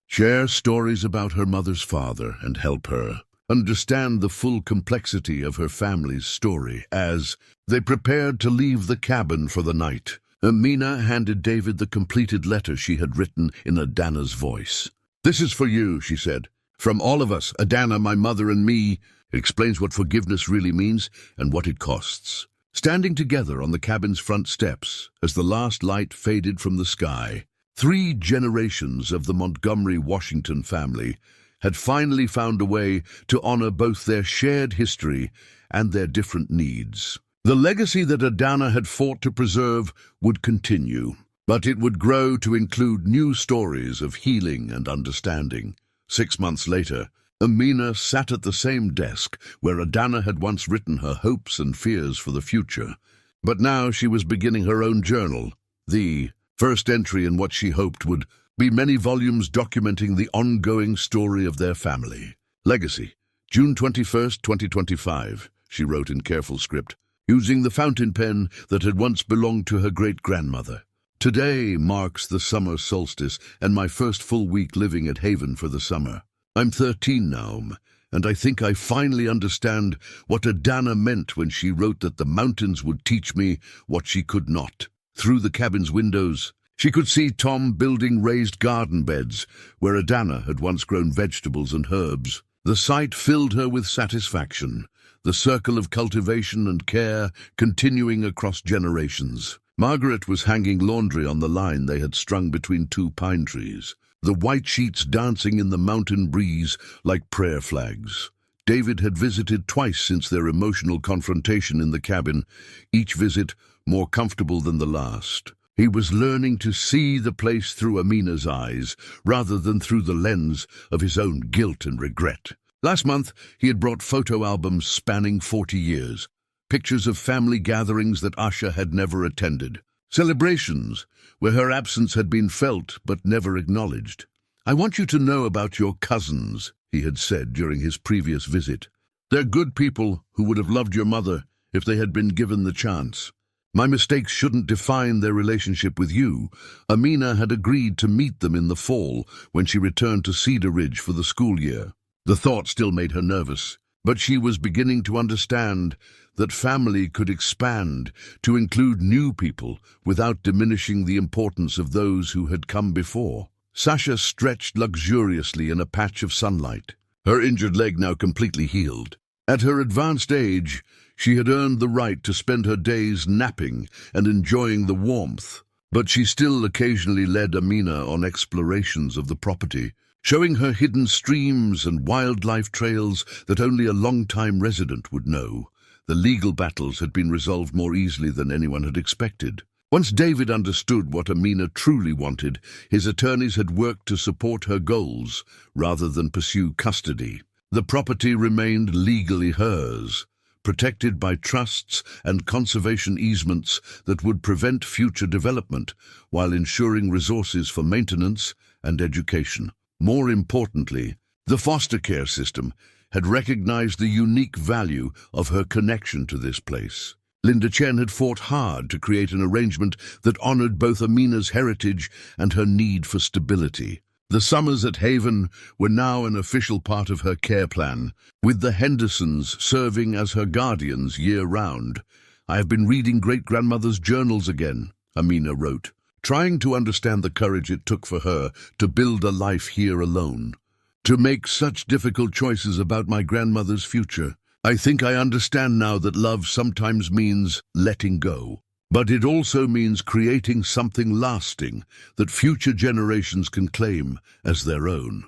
share stories about her mother's father and help her understand the full complexity of her family's story. As they prepared to leave the cabin for the night, Amina handed David the completed letter she had written in Adana's voice. "This is for you," she said. "From all of us, Adana, my mother, and me." It explains what forgiveness really means and what it costs. Standing together on the cabin's front steps, as the last light faded from the sky, 3 generations of the Montgomery Washington family had finally found a way to honor both their shared history and their different needs. The legacy that Adana had fought to preserve would continue, but it would grow to include new stories of healing and understanding. 6 months later, Amina sat at the same desk where Adana had once written her hopes and fears for the future. But now she was beginning her own journal, the first entry in what she hoped would be many volumes documenting the ongoing story of their family. Legacy, June 21st, 2025, she wrote in careful script, using the fountain pen that had once belonged to her great-grandmother. Today marks the summer solstice and my first full week living at Haven for the summer. I'm 13 now, and I think I finally understand what Adana meant when she wrote that the mountains would teach me what she could not. Through the cabin's windows, she could see Tom building raised garden beds where Adana had once grown vegetables and herbs. The sight filled her with satisfaction, the circle of cultivation and care continuing across generations. Margaret was hanging laundry on the line they had strung between 2 pine trees, the white sheets dancing in the mountain breeze like prayer flags. David had visited twice since their emotional confrontation in the cabin, each visit more comfortable than the last. He was learning to see the place through Amina's eyes, rather than through the lens of his own guilt and regret. Last month, he had brought photo albums spanning 40 years, pictures of family gatherings that Asha had never attended, celebrations where her absence had been felt but never acknowledged. "I want you to know about your cousins," he had said during his previous visit. "They're good people who would have loved your mother if they had been given the chance. My mistakes shouldn't define their relationship with you." Amina had agreed to meet them in the fall when she returned to Cedar Ridge for the school year. The thought still made her nervous, but she was beginning to understand that family could expand to include new people without diminishing the importance of those who had come before. Sasha stretched luxuriously in a patch of sunlight, her injured leg now completely healed. At her advanced age, she had earned the right to spend her days napping and enjoying the warmth, but she still occasionally led Amina on explorations of the property, showing her hidden streams and wildlife trails that only a long-time resident would know. The legal battles had been resolved more easily than anyone had expected. Once David understood what Amina truly wanted, his attorneys had worked to support her goals rather than pursue custody. The property remained legally hers, protected by trusts and conservation easements that would prevent future development while ensuring resources for maintenance and education. More importantly, the foster care system had recognized the unique value of her connection to this place. Linda Chen had fought hard to create an arrangement that honored both Amina's heritage and her need for stability. The summers at Haven were now an official part of her care plan, with the Hendersons serving as her guardians year-round. "I have been reading great-grandmother's journals again," Amina wrote, trying to understand the courage it took for her to build a life here alone. "To make such difficult choices about my grandmother's future. I think I understand now that love sometimes means letting go. But it also means creating something lasting that future generations can claim as their own."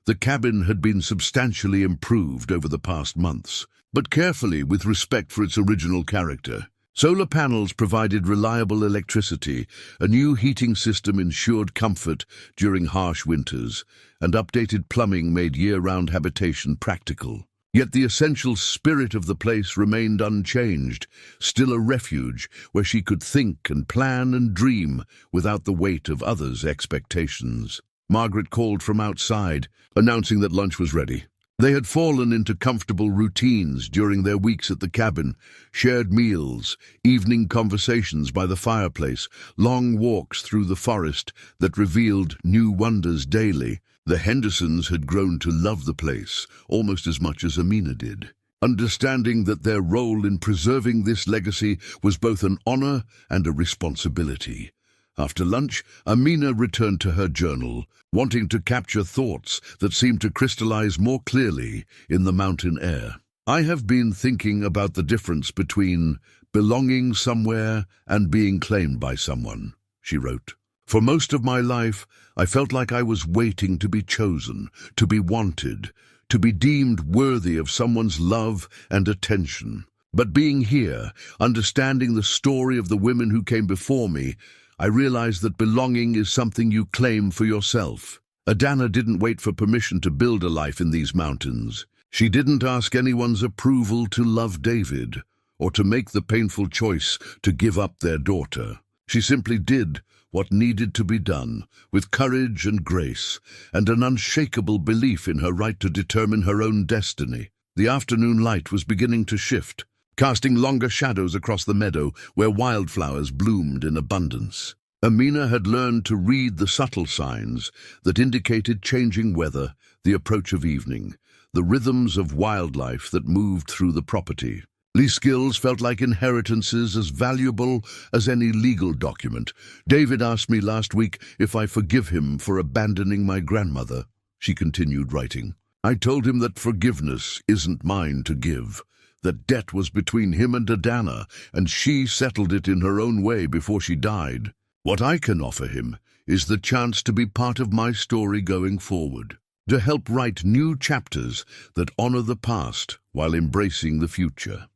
The cabin had been substantially improved over the past months, but carefully with respect for its original character. Solar panels provided reliable electricity, a new heating system ensured comfort during harsh winters, and updated plumbing made year-round habitation practical. Yet the essential spirit of the place remained unchanged, still a refuge where she could think and plan and dream without the weight of others' expectations. Margaret called from outside, announcing that lunch was ready. They had fallen into comfortable routines during their weeks at the cabin, shared meals, evening conversations by the fireplace, long walks through the forest that revealed new wonders daily. The Hendersons had grown to love the place almost as much as Amina did, understanding that their role in preserving this legacy was both an honor and a responsibility. After lunch, Amina returned to her journal, wanting to capture thoughts that seemed to crystallize more clearly in the mountain air. I have been thinking about the difference between belonging somewhere and being claimed by someone, she wrote. For most of my life, I felt like I was waiting to be chosen, to be wanted, to be deemed worthy of someone's love and attention. But being here, understanding the story of the women who came before me, I realized that belonging is something you claim for yourself. Adana didn't wait for permission to build a life in these mountains. She didn't ask anyone's approval to love David, or to make the painful choice to give up their daughter. She simply did what needed to be done, with courage and grace, and an unshakable belief in her right to determine her own destiny. The afternoon light was beginning to shift, casting longer shadows across the meadow where wildflowers bloomed in abundance. Amina had learned to read the subtle signs that indicated changing weather, the approach of evening, the rhythms of wildlife that moved through the property. These skills felt like inheritances as valuable as any legal document. David asked me last week if I forgive him for abandoning my grandmother, she continued writing. I told him that forgiveness isn't mine to give. That debt was between him and Adana, and she settled it in her own way before she died. What I can offer him is the chance to be part of my story going forward, to help write new chapters that honor the past while embracing the future.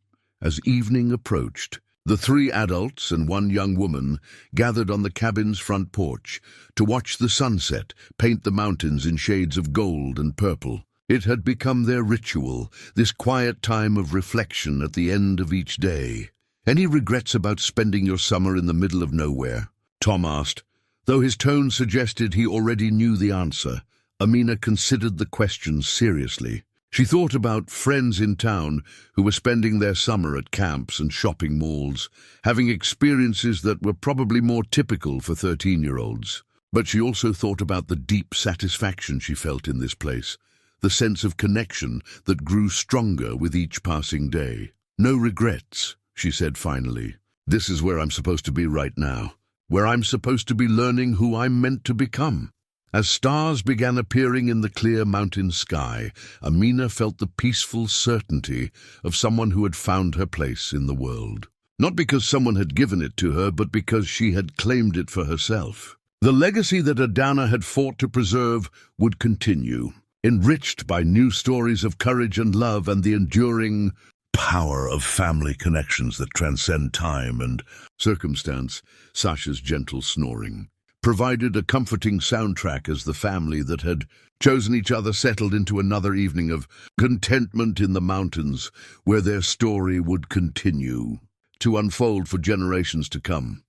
As evening approached, the 3 adults and 1 young woman gathered on the cabin's front porch to watch the sunset paint the mountains in shades of gold and purple. It had become their ritual, this quiet time of reflection at the end of each day. "Any regrets about spending your summer in the middle of nowhere?" Tom asked. Though his tone suggested he already knew the answer, Amina considered the question seriously. She thought about friends in town who were spending their summer at camps and shopping malls, having experiences that were probably more typical for 13-year-olds. But she also thought about the deep satisfaction she felt in this place, the sense of connection that grew stronger with each passing day. "No regrets," she said finally. "This is where I'm supposed to be right now, where I'm supposed to be learning who I'm meant to become." As stars began appearing in the clear mountain sky, Amina felt the peaceful certainty of someone who had found her place in the world. Not because someone had given it to her, but because she had claimed it for herself. The legacy that Adana had fought to preserve would continue, enriched by new stories of courage and love and the enduring power of family connections that transcend time and circumstance. Sasha's gentle snoring provided a comforting soundtrack as the family that had chosen each other settled into another evening of contentment in the mountains, where their story would continue to unfold for generations to come.